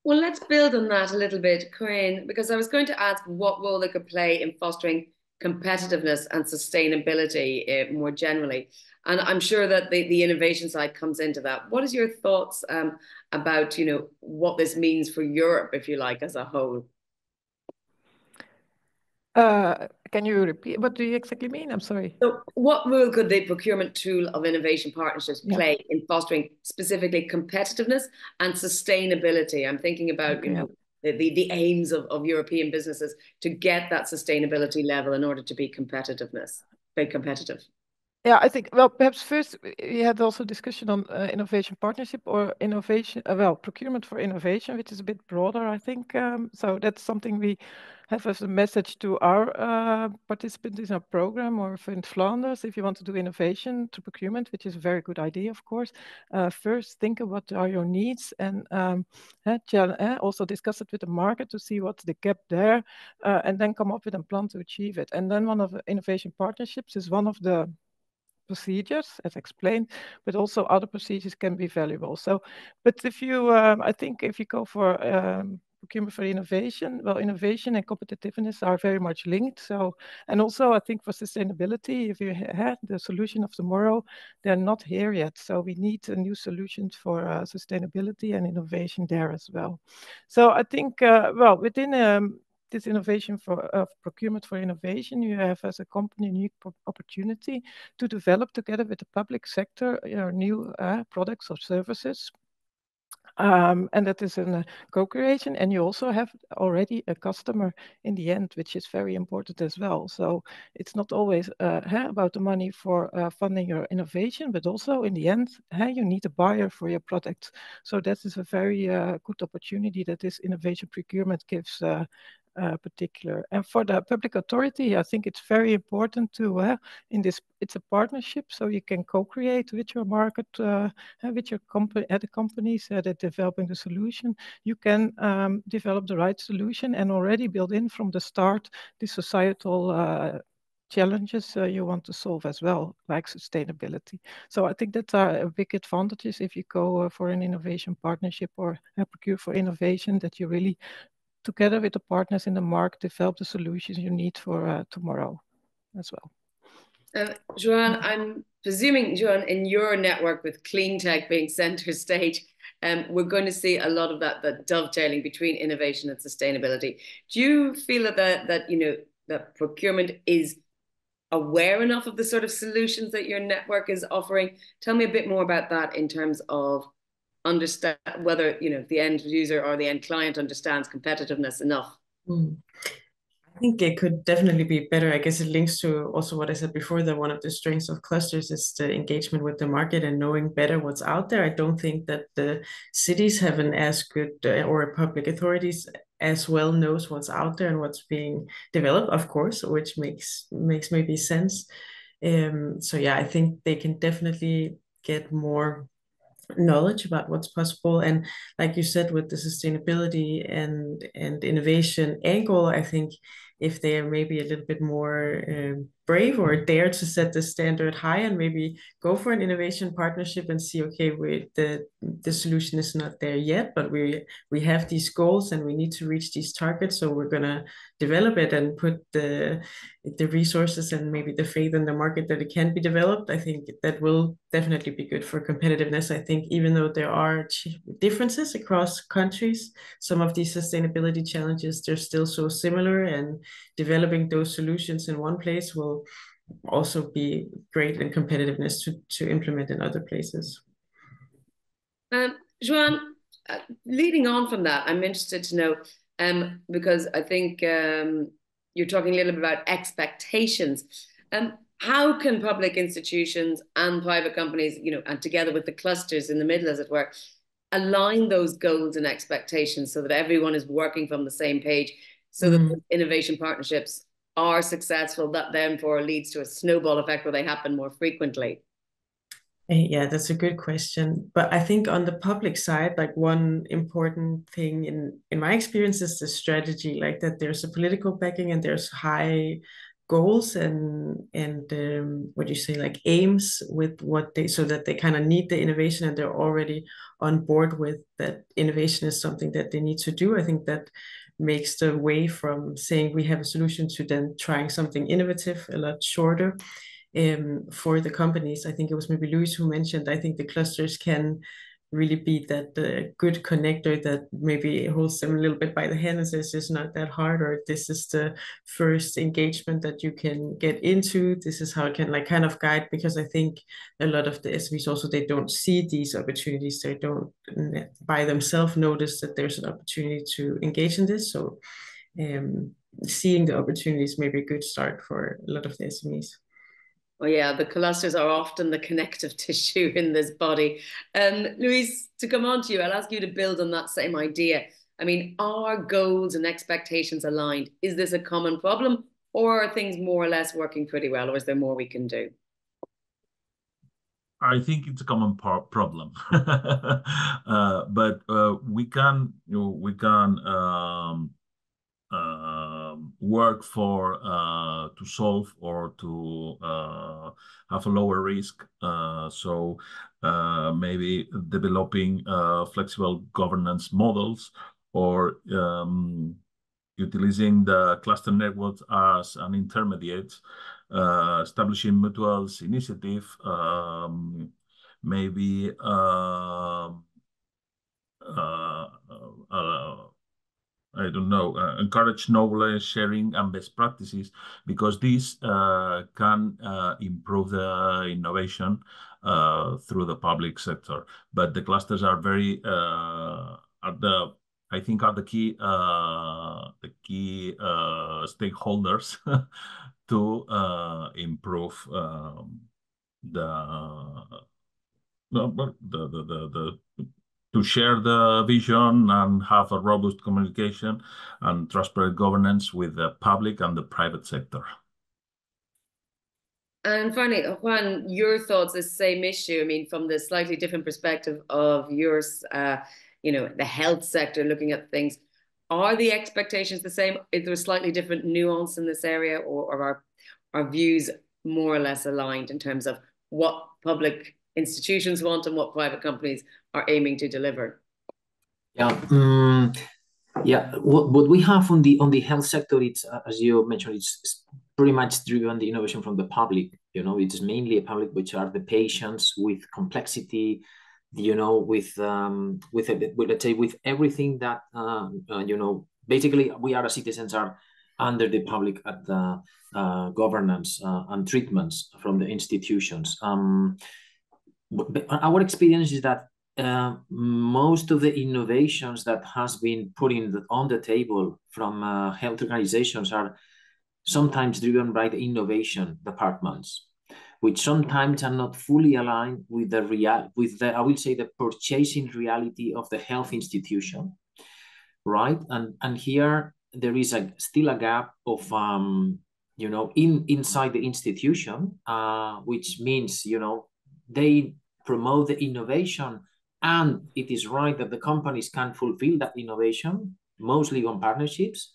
Well, let's build on that a little bit, Corinne, because I was going to ask what role they could play in fostering competitiveness and sustainability more generally. And I'm sure that the innovation side comes into that. What is your thoughts about, what this means for Europe, if you like, as a whole? Can you repeat? What do you exactly mean? I'm sorry. So what role could the procurement tool of innovation partnerships play in fostering specifically competitiveness and sustainability? I'm thinking about, the aims of European businesses to get that sustainability level in order to be competitive. Yeah, I think, well, perhaps first we had also discussion on innovation partnership or innovation, procurement for innovation, which is a bit broader, I think. So that's something we have as a message to our participants in our program, or in Flanders. If you want to do innovation to procurement, which is a very good idea, of course, first think of what are your needs, and also discuss it with the market to see what's the gap there, and then come up with a plan to achieve it. And then one of the innovation partnerships is one of the procedures, as explained, but also other procedures can be valuable. So, but if you, I think if you go for procurement for innovation, well, innovation and competitiveness are very much linked. So, and also I think for sustainability, if you had the solution of tomorrow, they're not here yet. So we need a new solutions for sustainability and innovation there as well. So I think, well, within this innovation for procurement for innovation, you have as a company a unique opportunity to develop together with the public sector new products or services. And that is in a co-creation, and you also have already a customer in the end, which is very important as well. So it's not always about the money for funding your innovation, but also in the end, you need a buyer for your product. So that is a very good opportunity that this innovation procurement gives particular. And for the public authority, I think it's very important to in this. It's a partnership, so you can co-create with your market, with your company, the companies that are developing the solution. You can develop the right solution and already build in from the start the societal challenges you want to solve as well, like sustainability. So I think that's a big advantages if you go for an innovation partnership or procure for innovation, that you really, together with the partners in the market, develop the solutions you need for tomorrow as well. Joanne, I'm presuming, Joanne, in your network with clean tech being center stage, we're going to see a lot of that dovetailing between innovation and sustainability. Do you feel that you know, that procurement is aware enough of the sort of solutions that your network is offering? Tell me a bit more about that in terms of understand whether, you know, the end user or the end client understands competitiveness enough. I think it could definitely be better. I guess it links to also what I said before, that one of the strengths of clusters is the engagement with the market and knowing better what's out there. I don't think that the cities have an as good or public authorities as well knows what's out there and what's being developed, of course, which makes maybe sense. So yeah, I think they can definitely get more knowledge about what's possible. And like you said, with the sustainability and innovation angle, I think if they are maybe a little bit more brave or dare to set the standard high and maybe go for an innovation partnership and see, okay, the solution is not there yet, but we have these goals and we need to reach these targets, so we're gonna develop it and put the resources and maybe the faith in the market that it can be developed. I think that will definitely be good for competitiveness. I think even though there are differences across countries, some of these sustainability challenges, they're still so similar, and developing those solutions in one place will also be great in competitiveness to implement in other places. Joanne, leading on from that, I'm interested to know, because I think you're talking a little bit about expectations. How can public institutions and private companies, you know, and together with the clusters in the middle, as it were, align those goals and expectations so that everyone is working from the same page, so that innovation partnerships are successful, that therefore leads to a snowball effect where they happen more frequently? Yeah, that's a good question. But I think on the public side, like one important thing in my experience is the strategy, like that there's a political backing and there's high goals and what do you say, like aims with what they, so that they kind of need the innovation and they're already on board with that innovation is something that they need to do. I think that makes the way from saying we have a solution to then trying something innovative a lot shorter. For the companies, I think it was maybe Louis who mentioned, I think the clusters can really be that good connector that maybe holds them a little bit by the hand and says it's not that hard, or this is the first engagement that you can get into, this is how it can like kind of guide, because I think a lot of the SMEs also, they don't see these opportunities, they don't by themselves notice that there's an opportunity to engage in this. So seeing the opportunities may be a good start for a lot of the SMEs. Well, yeah, the clusters are often the connective tissue in this body. Louise, to come on to you, I'll ask you to build on that same idea. I mean, are goals and expectations aligned? Is this a common problem, or are things more or less working pretty well, or is there more we can do? I think it's a common problem, but we can, you know, work for to solve or to have a lower risk. So maybe developing flexible governance models, or utilizing the cluster networks as an intermediate, establishing mutuals initiative, maybe I don't know, encourage knowledge sharing and best practices, because these can improve the innovation through the public sector. But the clusters are very I think are the key stakeholders to improve the to share the vision and have a robust communication and transparent governance with the public and the private sector. And finally, Juan, your thoughts, the same issue. I mean, from the slightly different perspective of yours, the health sector, looking at things, are the expectations the same? Is there a slightly different nuance in this area, or are our views more or less aligned in terms of what public institutions want and what private companies are aiming to deliver? Yeah. Yeah, what we have on the health sector, it's as you mentioned, it's pretty much driven the innovation from the public. It's mainly a public, which are the patients with complexity, with let's say with everything that basically we are as citizens are under the public at the governance and treatments from the institutions. But our experience is that most of the innovations that has been put on the table from health organizations are sometimes driven by the innovation departments, which sometimes are not fully aligned with I will say the purchasing reality of the health institution, right? And here there is still a gap of inside the institution, which means they promote the innovation, and it is right that the companies can fulfill that innovation, mostly on partnerships,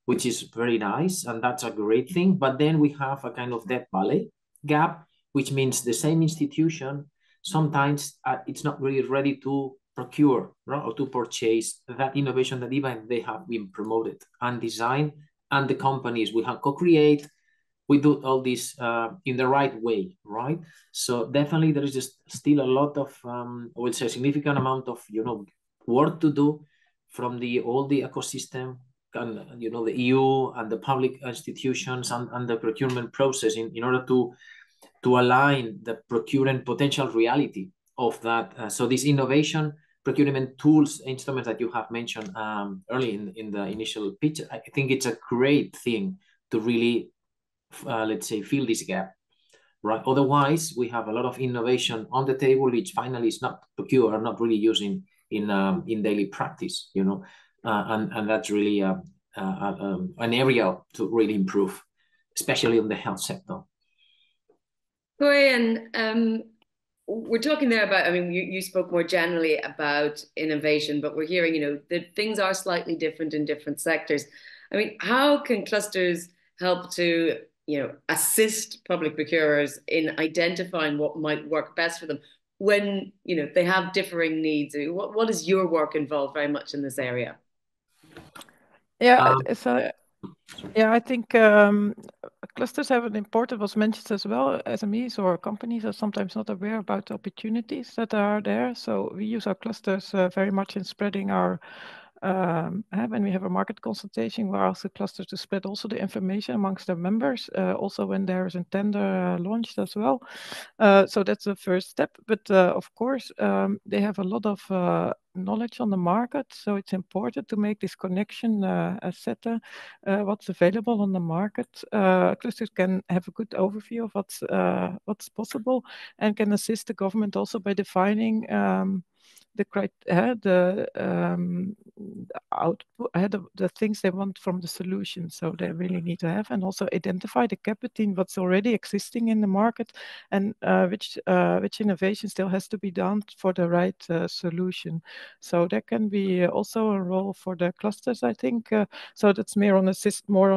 which is very nice, and that's a great thing. But then we have a kind of Death Valley gap, which means the same institution sometimes it's not really ready to procure, right, or to purchase that innovation that even they have been promoted and designed, and the companies we have co-create. We do all this in the right way, right? So definitely there is just still a lot of, I would say, a significant amount of, work to do from all the ecosystem, and the EU and the public institutions and the procurement process in order to align the procurement potential reality of that. So this innovation procurement tools, instruments that you have mentioned early in the initial pitch, I think it's a great thing to really let's say, fill this gap, right? Otherwise, we have a lot of innovation on the table, which finally is not procured, not really using in daily practice, and that's really an area to really improve, especially in the health sector. Corey, and we're talking there about, I mean, you spoke more generally about innovation, but we're hearing, that things are slightly different in different sectors. I mean, how can clusters help to assist public procurers in identifying what might work best for them when, they have differing needs? What is your work involved very much in this area? Yeah, I think clusters have an important, was mentioned as well, SMEs or companies are sometimes not aware about the opportunities that are there. So we use our clusters very much in spreading our when we have a market consultation, we ask the cluster to spread also the information amongst their members, also when there is a tender launched as well. So that's the first step. But of course, they have a lot of knowledge on the market, so it's important to make this connection, etc. What's available on the market. Clusters can have a good overview of what's possible, and can assist the government also by defining the things they want from the solution. So they really need to have, and also identify the gap between what's already existing in the market and which innovation still has to be done for the right solution. So there can be also a role for the clusters, I think. So that's more on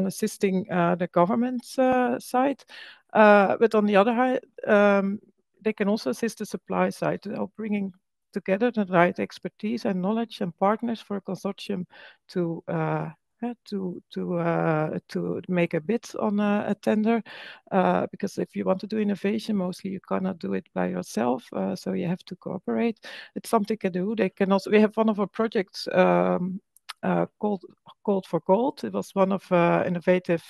assisting the government's side. But on the other hand, they can also assist the supply side of bringing together the right expertise and knowledge and partners for a consortium to make a bid on a tender, because if you want to do innovation, mostly you cannot do it by yourself, so you have to cooperate. It's something they can do. They can also, we have one of our projects called Gold for Gold. It was one of innovative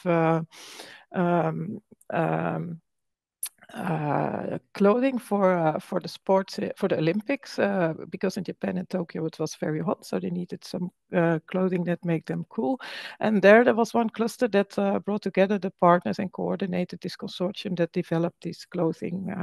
clothing for the sports, for the Olympics, because in Japan and Tokyo it was very hot, so they needed some clothing that make them cool. And there was one cluster that brought together the partners and coordinated this consortium that developed this clothing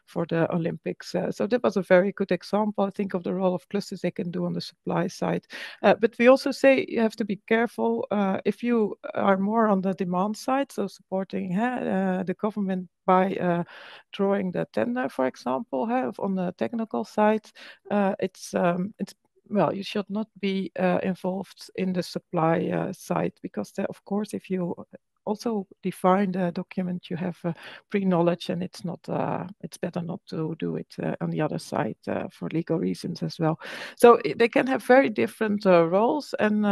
for the Olympics. So that was a very good example, I think, of the role of clusters they can do on the supply side. But we also say you have to be careful if you are more on the demand side, so supporting the government by drawing the tender, for example, on the technical side. It's well, you should not be involved in the supply side, because there, of course, if you also define the document, you have pre-knowledge, and it's not. It's better not to do it on the other side for legal reasons as well. So they can have very different roles, and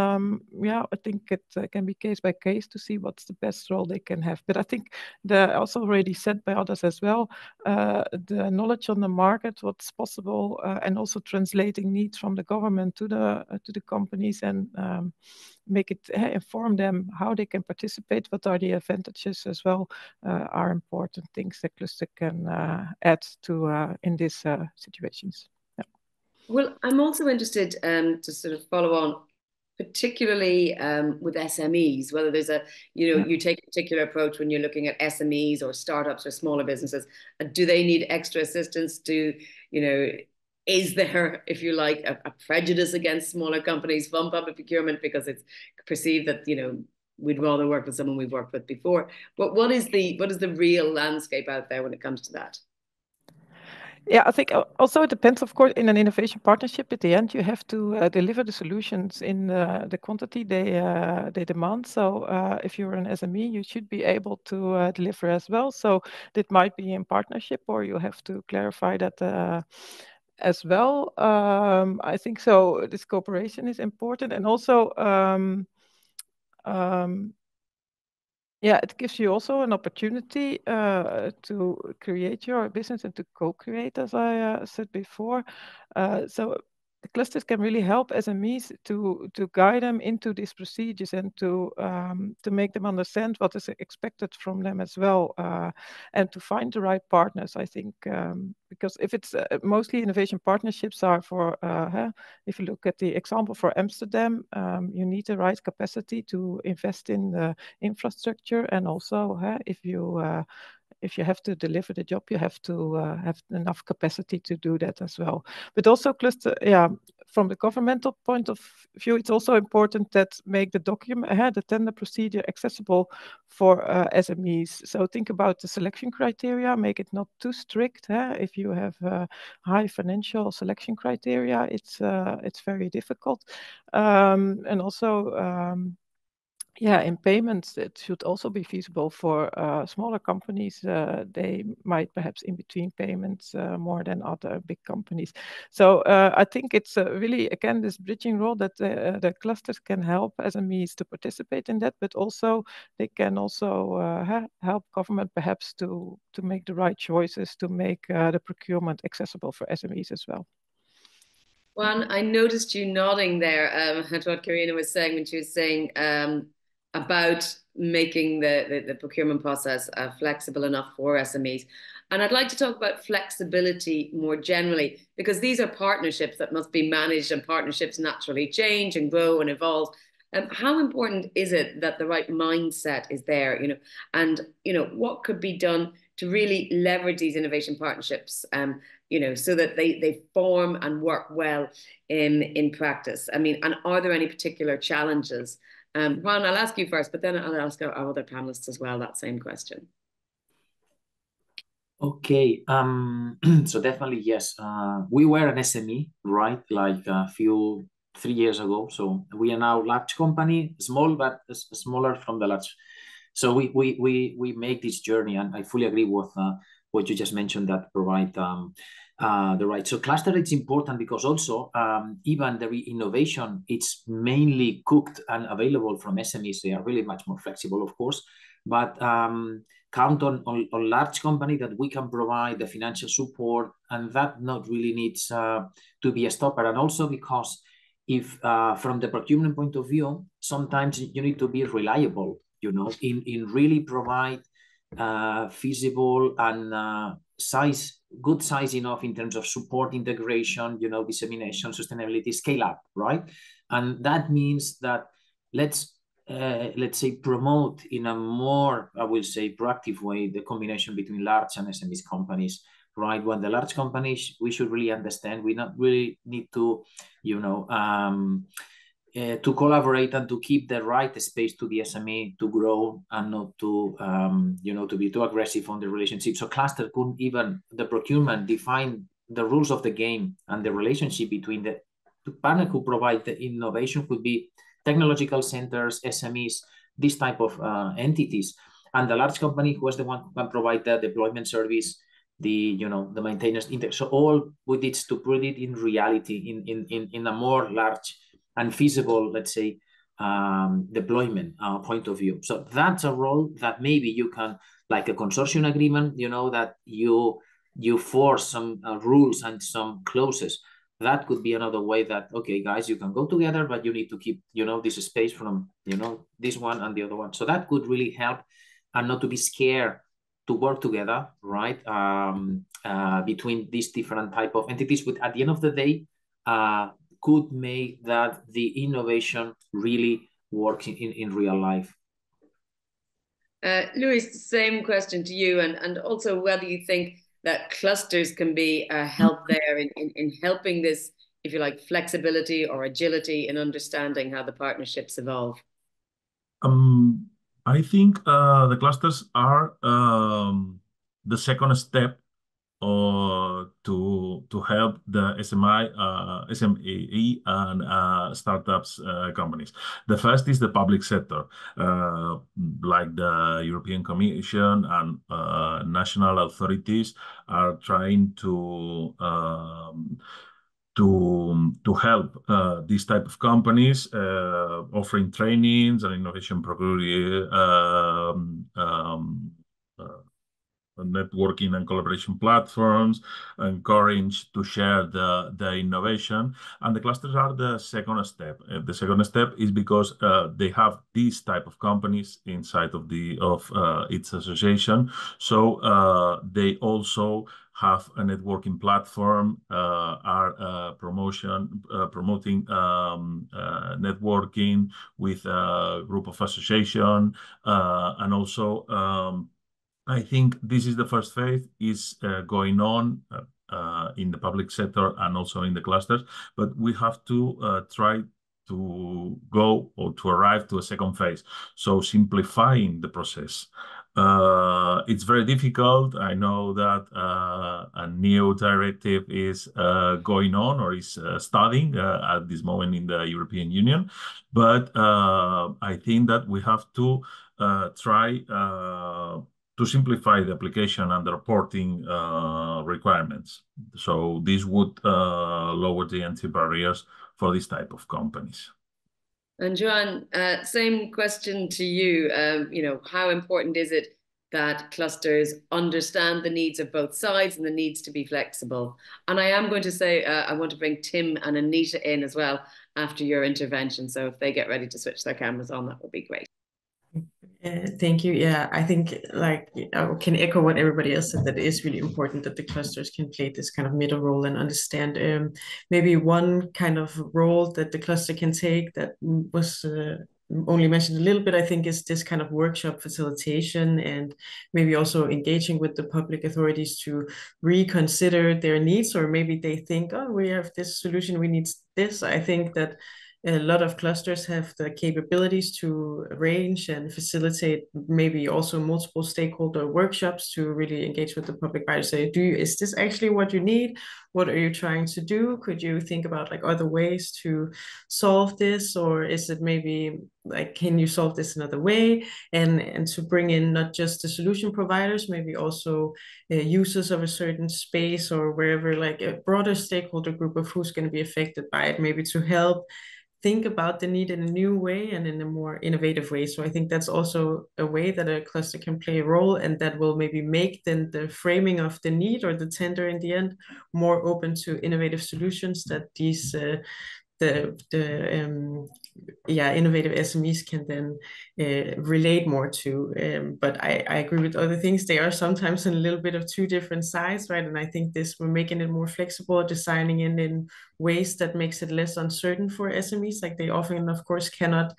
yeah, I think it can be case by case to see what's the best role they can have. But I think also already said by others as well, the knowledge on the market, what's possible, and also translating needs from the government to the companies, and make it inform them how they can participate, what are the advantages as well, are important things that cluster can add to in these situations. Yeah. Well, I'm also interested to sort of follow on, particularly with SMEs, whether there's you take a particular approach when you're looking at SMEs or startups or smaller businesses. Do they need extra assistance? Is there, if you like, a prejudice against smaller companies from public procurement because it's perceived that, we'd rather work with someone we've worked with before? But what is the real landscape out there when it comes to that? Yeah, I think also it depends, of course, in an innovation partnership. At the end, you have to deliver the solutions in the quantity they demand. So if you're an SME, you should be able to deliver as well. So that might be in partnership, or you have to clarify that as well. I think so. This cooperation is important, and also yeah, it gives you also an opportunity to create your business and to co-create, as I said before. So the clusters can really help SMEs to guide them into these procedures, and to make them understand what is expected from them as well, and to find the right partners. I think because if it's mostly innovation partnerships are for if you look at the example for Amsterdam, you need the right capacity to invest in the infrastructure, and also if you have to deliver the job, you have to have enough capacity to do that as well. But also cluster, yeah, from the governmental point of view, it's also important that make the document, the tender procedure accessible for SMEs. So think about the selection criteria, make it not too strict. If you have high financial selection criteria, it's very difficult. And also, yeah, in payments, it should also be feasible for smaller companies. They might perhaps in between payments more than other big companies. So I think it's really, again, this bridging role that the clusters can help SMEs to participate in that, but also they can also help government perhaps to make the right choices to make the procurement accessible for SMEs as well. Juan, I noticed you nodding there at what Karina was saying when she was saying about making the procurement process flexible enough for SMEs. And I'd like to talk about flexibility more generally, because these are partnerships that must be managed, and partnerships naturally change and grow and evolve. How important is it that the right mindset is there, and what could be done to really leverage these innovation partnerships, so that they form and work well in practice? I mean, and are there any particular challenges? Juan, I'll ask you first, but then I'll ask our other panelists as well that same question. Okay, so definitely yes. We were an SME, right? Like 3 years ago. So we are now a large company, small but smaller from the large. So we make this journey, and I fully agree with what you just mentioned, that provide the right. So cluster, it's important because also even the innovation, it's mainly cooked and available from SMEs. They are really much more flexible, of course, but count on large company that we can provide the financial support, and that not really needs to be a stopper. And also because if from the procurement point of view, sometimes you need to be reliable, in really provide feasible and good size enough in terms of support, integration, dissemination, sustainability, scale up, right? And that means that let's say promote in a more, I will say, proactive way the combination between large and SMEs companies, right? When the large companies, we should really understand we not really need to, to collaborate and to keep the right space to the SME to grow and not to, to be too aggressive on the relationship. So cluster couldn't even, the procurement define the rules of the game, and the relationship between the partner who provide the innovation could be technological centers, SMEs, this type of entities, and the large company who is the one who can provide the deployment service, the maintenance. So all we did to put it in reality in a more large and feasible, let's say, deployment point of view. So that's a role that maybe you can, like a consortium agreement, that you force some rules and some clauses. That could be another way that, okay, guys, you can go together, but you need to keep, this space from, this one and the other one. So that could really help, and not to be scared to work together, right? Between these different type of entities, which at the end of the day, could make that the innovation really work in real life. Luis, same question to you, and also whether you think that clusters can be a help there in helping this, if you like, flexibility or agility in understanding how the partnerships evolve. I think the clusters are the second step to help the SME and startups companies. The first is the public sector, like the European Commission and national authorities are trying to help these type of companies, offering trainings and innovation procurement, networking and collaboration platforms, encourage to share the innovation, and the clusters are the second step. The second step is because they have these type of companies inside of its association, so they also have a networking platform, are promoting networking with a group of association, and also I think this is the first phase is going on in the public sector and also in the clusters, but we have to try to go or to arrive to a second phase. So simplifying the process. It's very difficult. I know that a new directive is going on or is studying at this moment in the European Union, but I think that we have to try to simplify the application and the reporting requirements. So this would lower the entry barriers for this type of companies. And Joan, same question to you. How important is it that clusters understand the needs of both sides and the needs to be flexible? And I am going to say, I want to bring Tim and Anita in as well after your intervention. So if they get ready to switch their cameras on, that would be great. Thank you. Yeah, I think I can echo what everybody else said, that it is really important that the clusters can play this kind of middle role and understand maybe one kind of role that the cluster can take that was only mentioned a little bit, I think, is this kind of workshop facilitation, and maybe also engaging with the public authorities to reconsider their needs, or maybe they think, oh, we have this solution, we need this. I think that a lot of clusters have the capabilities to arrange and facilitate maybe also multiple stakeholder workshops to really engage with the public by say, is this actually what you need? What are you trying to do? Could you think about like other ways to solve this? Or is it maybe like, can you solve this another way? And to bring in not just the solution providers, maybe also users of a certain space or wherever, like a broader stakeholder group of who's going to be affected by it, maybe to help think about the need in a new way and in a more innovative way. So I think that's also a way that a cluster can play a role, and that will maybe make then the framing of the need or the tender in the end more open to innovative solutions that these innovative SMEs can then relate more to. But I agree with other things. They are sometimes in a little bit of two different sides, right? And I think this, we're making it more flexible, designing it in ways that makes it less uncertain for SMEs. Like they often, of course, cannot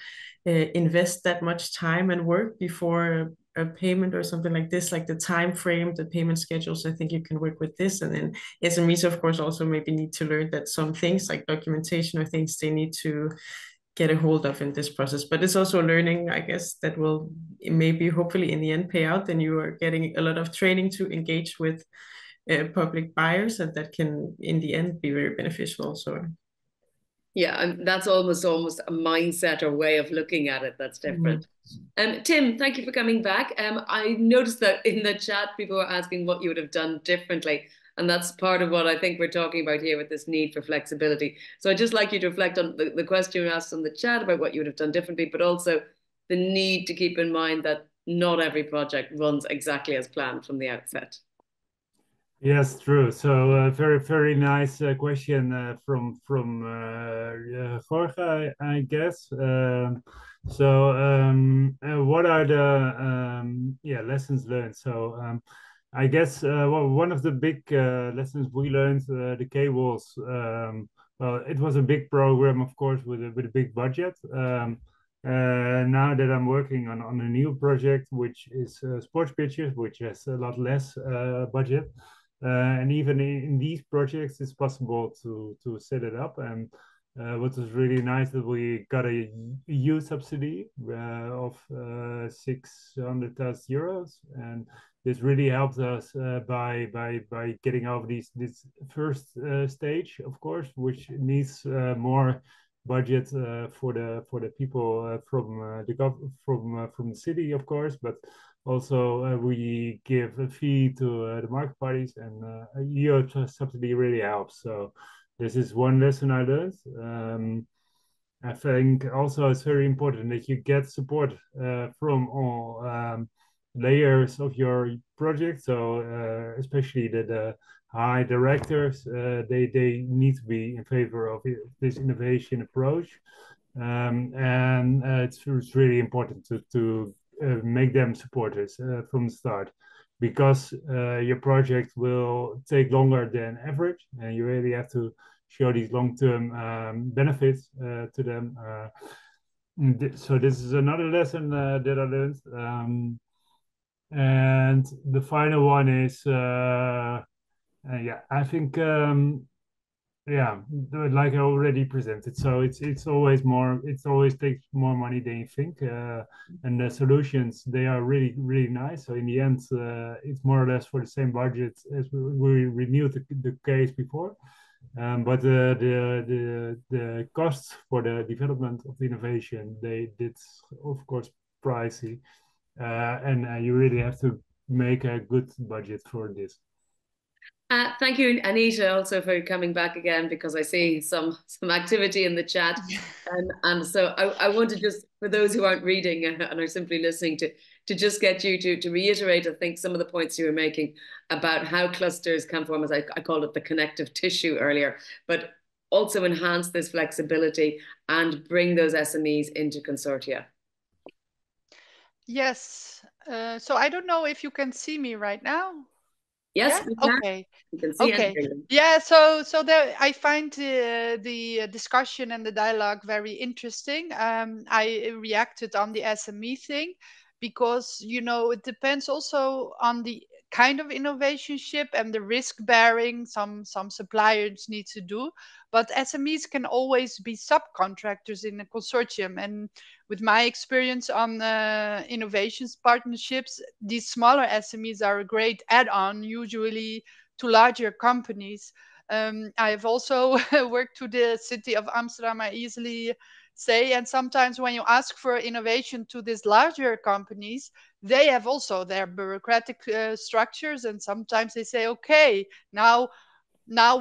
invest that much time and work before a payment or something like this, like the time frame, the payment schedules. I think you can work with this. And then SMEs, of course, also maybe need to learn that some things like documentation or things they need to get a hold of in this process. But it's also learning, I guess, that will maybe hopefully in the end pay out. Then you are getting a lot of training to engage with public buyers, and that can in the end be very beneficial also. Yeah, and that's almost a mindset or way of looking at it that's different. Tim, thank you for coming back. I noticed that in the chat, people were asking what you would have done differently. And that's part of what I think we're talking about here with this need for flexibility. So I'd just like you to reflect on the question you asked on the chat about what you would have done differently, but also the need to keep in mind that not every project runs exactly as planned from the outset. Yes, true. So very, very nice question from Jorge, I guess. What are the lessons learned? So I guess one of the big lessons we learned, the cables. Well, it was a big program, of course, with a big budget. Now that I'm working on a new project, which is sports pitches, which has a lot less budget. And even in these projects, it's possible to set it up. And what was really nice that we got a EU subsidy of 600,000 euros, and this really helped us by getting over this first stage, of course, which needs more budget for the people from the city, of course, but also we give a fee to the market parties, and EU subsidy really helps. So this is one lesson I learned. I think also it's very important that you get support from all layers of your project. So especially the high directors, they need to be in favor of this innovation approach. And it's really important to make them supporters from the start, because your project will take longer than average, and you really have to show these long-term benefits to them. So this is another lesson that I learned. And the final one is, I think, like I already presented. So it's always takes more money than you think, and the solutions, they are really, really nice. So in the end, it's more or less for the same budget as we renewed the case before. But the costs for the development of the innovation, it's of course pricey, and you really have to make a good budget for this. Thank you, Anita, also for coming back again, because I see some activity in the chat. And so I want to just, for those who aren't reading and are simply listening, to just get you to reiterate, I think, some of the points you were making about how clusters can form, as I called it, the connective tissue earlier, but also enhance this flexibility and bring those SMEs into consortia. Yes. So I don't know if you can see me right now. Yes, Yeah? we can. Okay. You can see Okay. anything. Yeah. So there, I find the discussion and the dialogue very interesting. I reacted on the SME thing because it depends also on the kind of innovationship and the risk bearing some suppliers need to do. But SMEs can always be subcontractors in a consortium. And with my experience on innovations partnerships, these smaller SMEs are a great add-on, usually to larger companies. I've also worked to the city of Amsterdam, I easily say, and sometimes when you ask for innovation to these larger companies, they have also their bureaucratic structures, and sometimes they say, okay, now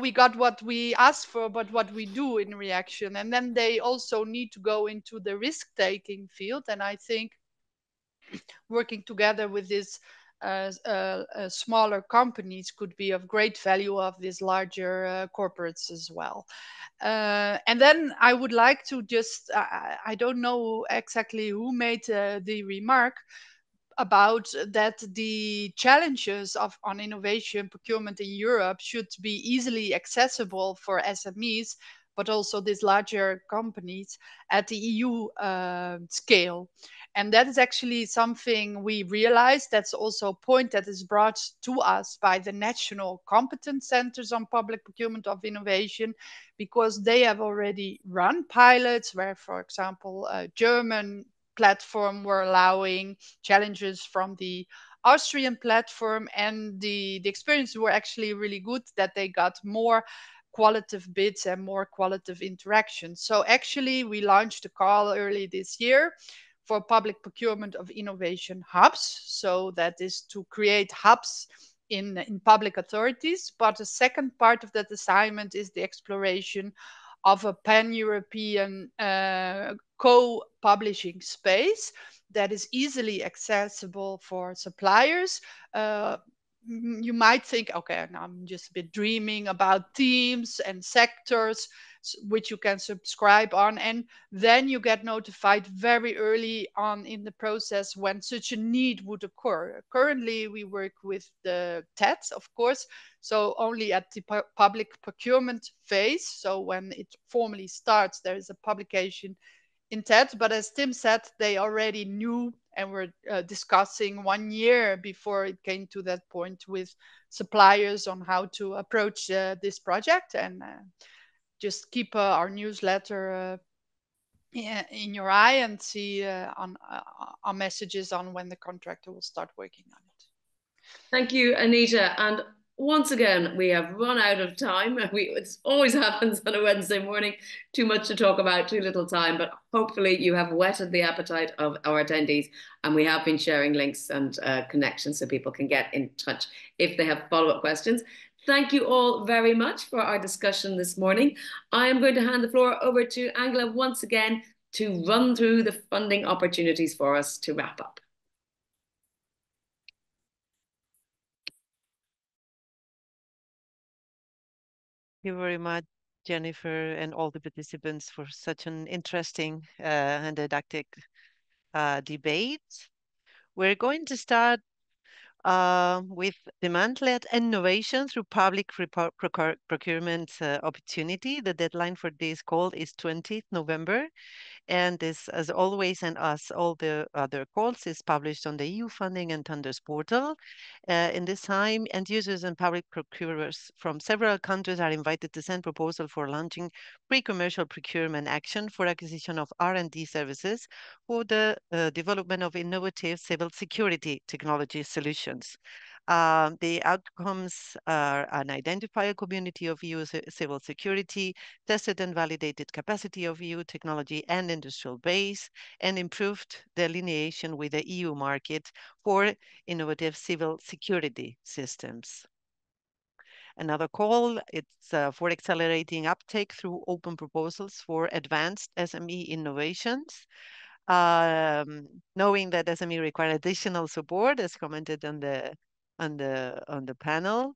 we got what we asked for, but what we do in reaction. And then they also need to go into the risk taking field. And I think working together with these smaller companies could be of great value of these larger corporates as well. And then I would like to just, I don't know exactly who made the remark about that the challenges of on innovation procurement in Europe should be easily accessible for SMEs, but also these larger companies at the EU scale. And that is actually something we realize. That's also a point that is brought to us by the national competence centers on public procurement of innovation, because they have already run pilots where, for example, German platform were allowing challenges from the Austrian platform, and the experiences were actually really good, that they got more qualitative bids and more qualitative interactions. So actually we launched a call early this year for public procurement of innovation hubs. So that is to create hubs in public authorities. But the second part of that assignment is the exploration of a pan-European co-publishing space that is easily accessible for suppliers. You might think, okay, now I'm just a bit dreaming about themes and sectors which you can subscribe on, and then you get notified very early on in the process when such a need would occur. Currently, we work with the TED, of course, so only at the public procurement phase. So when it formally starts, there is a publication in TED. But as Tim said, they already knew and were discussing 1 year before it came to that point with suppliers on how to approach this project. And just keep our newsletter in your eye and see on our messages on when the contractor will start working on it. Thank you, Anita. And once again, we have run out of time. It always happens on a Wednesday morning. Too much to talk about, too little time. But hopefully you have whetted the appetite of our attendees. And we have been sharing links and connections so people can get in touch if they have follow-up questions. Thank you all very much for our discussion this morning. I am going to hand the floor over to Angela once again to run through the funding opportunities for us to wrap up. Thank you very much, Jennifer, and all the participants for such an interesting and didactic debate. We're going to start with demand-led innovation through public procurement opportunity. The deadline for this call is 20th November. And this, as always, and as all the other calls, is published on the EU Funding and Tenders portal. In this time, end users and public procurers from several countries are invited to send proposal for launching pre-commercial procurement action for acquisition of R&D services for the development of innovative civil security technology solutions. The outcomes are an identified community of EU civil security, tested and validated capacity of EU technology and industrial base, and improved delineation with the EU market for innovative civil security systems. Another call, it's for accelerating uptake through open proposals for advanced SME innovations. Knowing that SME require additional support, as commented on the panel.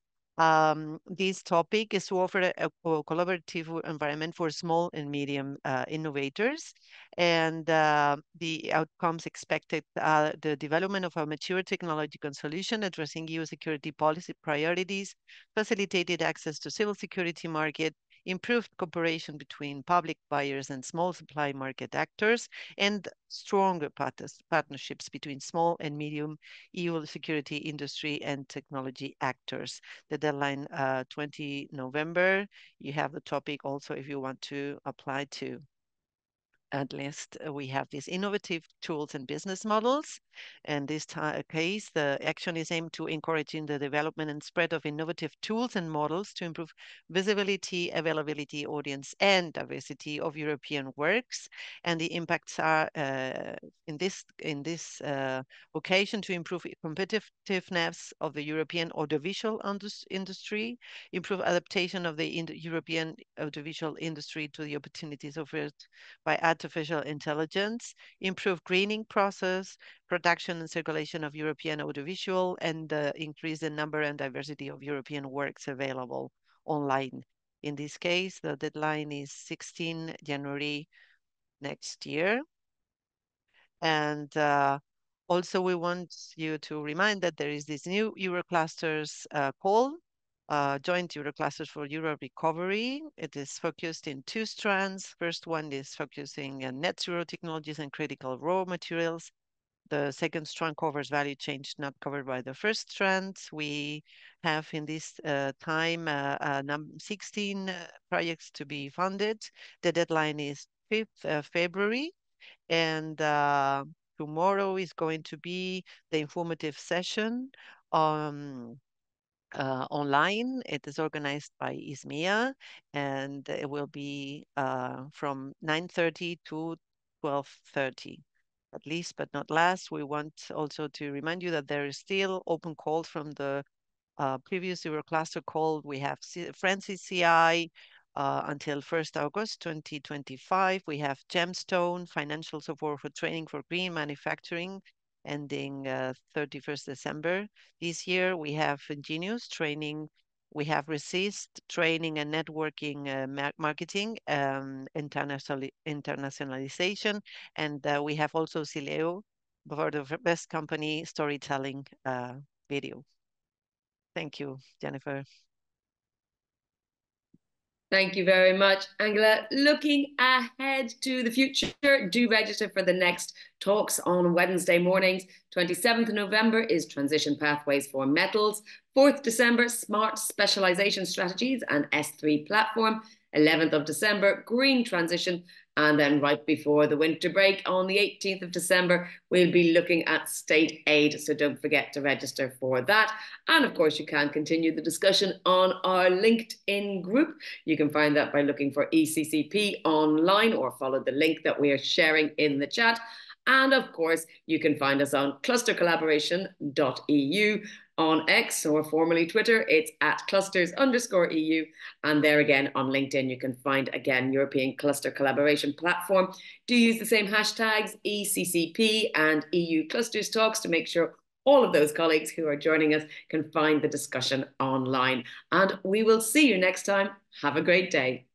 This topic is to offer a collaborative environment for small and medium innovators, and the outcomes expected the development of a mature technological solution addressing EU security policy priorities, facilitated access to civil security market, improved cooperation between public buyers and small supply market actors, and stronger partnerships between small and medium EU security industry and technology actors. The deadline 20 November. You have the topic also if you want to apply to. At least we have these innovative tools and business models. In this case, the action is aimed to encouraging the development and spread of innovative tools and models to improve visibility, availability, audience, and diversity of European works. And the impacts are in this occasion to improve competitiveness of the European audiovisual industry, improve adaptation of the European audiovisual industry to the opportunities offered by artificial intelligence, improve greening process, production and circulation of European audiovisual, and increase the number and diversity of European works available online. In this case, the deadline is 16 January next year. And also, we want you to remind that there is this new Euroclusters call, joint Euroclusters for Euro recovery. It is focused in two strands. First one is focusing on net zero technologies and critical raw materials. The second strand covers value chains not covered by the first strand. We have in this time 16 projects to be funded. The deadline is 5th February. And tomorrow is going to be the informative session online. It is organized by ISMEA, and it will be from 9:30 to 12:30. At least, but not last, we want also to remind you that there is still open call from the previous Eurocluster call. We have Francis CI until 1st August 2025. We have Gemstone, financial support for training for green manufacturing, ending 31st December. This year, we have Genius training. We have Resist training and networking marketing, internationalization. And we have also Sileo for the best company storytelling video. Thank you, Jennifer. Thank you very much, Angela. Looking ahead to the future, do register for the next talks on Wednesday mornings. 27th of November is Transition Pathways for Metals. 4th December, Smart Specialization Strategies and S3 Platform. 11th of December, Green Transition. And then right before the winter break on the 18th of December, we'll be looking at state aid. So don't forget to register for that. And of course, you can continue the discussion on our LinkedIn group. You can find that by looking for ECCP online or follow the link that we are sharing in the chat. And of course, you can find us on clustercollaboration.eu. On X, or formerly Twitter, it's at clusters_EU. And there again on LinkedIn, you can find again European Cluster Collaboration Platform. Do use the same hashtags ECCP and EU Clusters Talks to make sure all of those colleagues who are joining us can find the discussion online. And we will see you next time. Have a great day.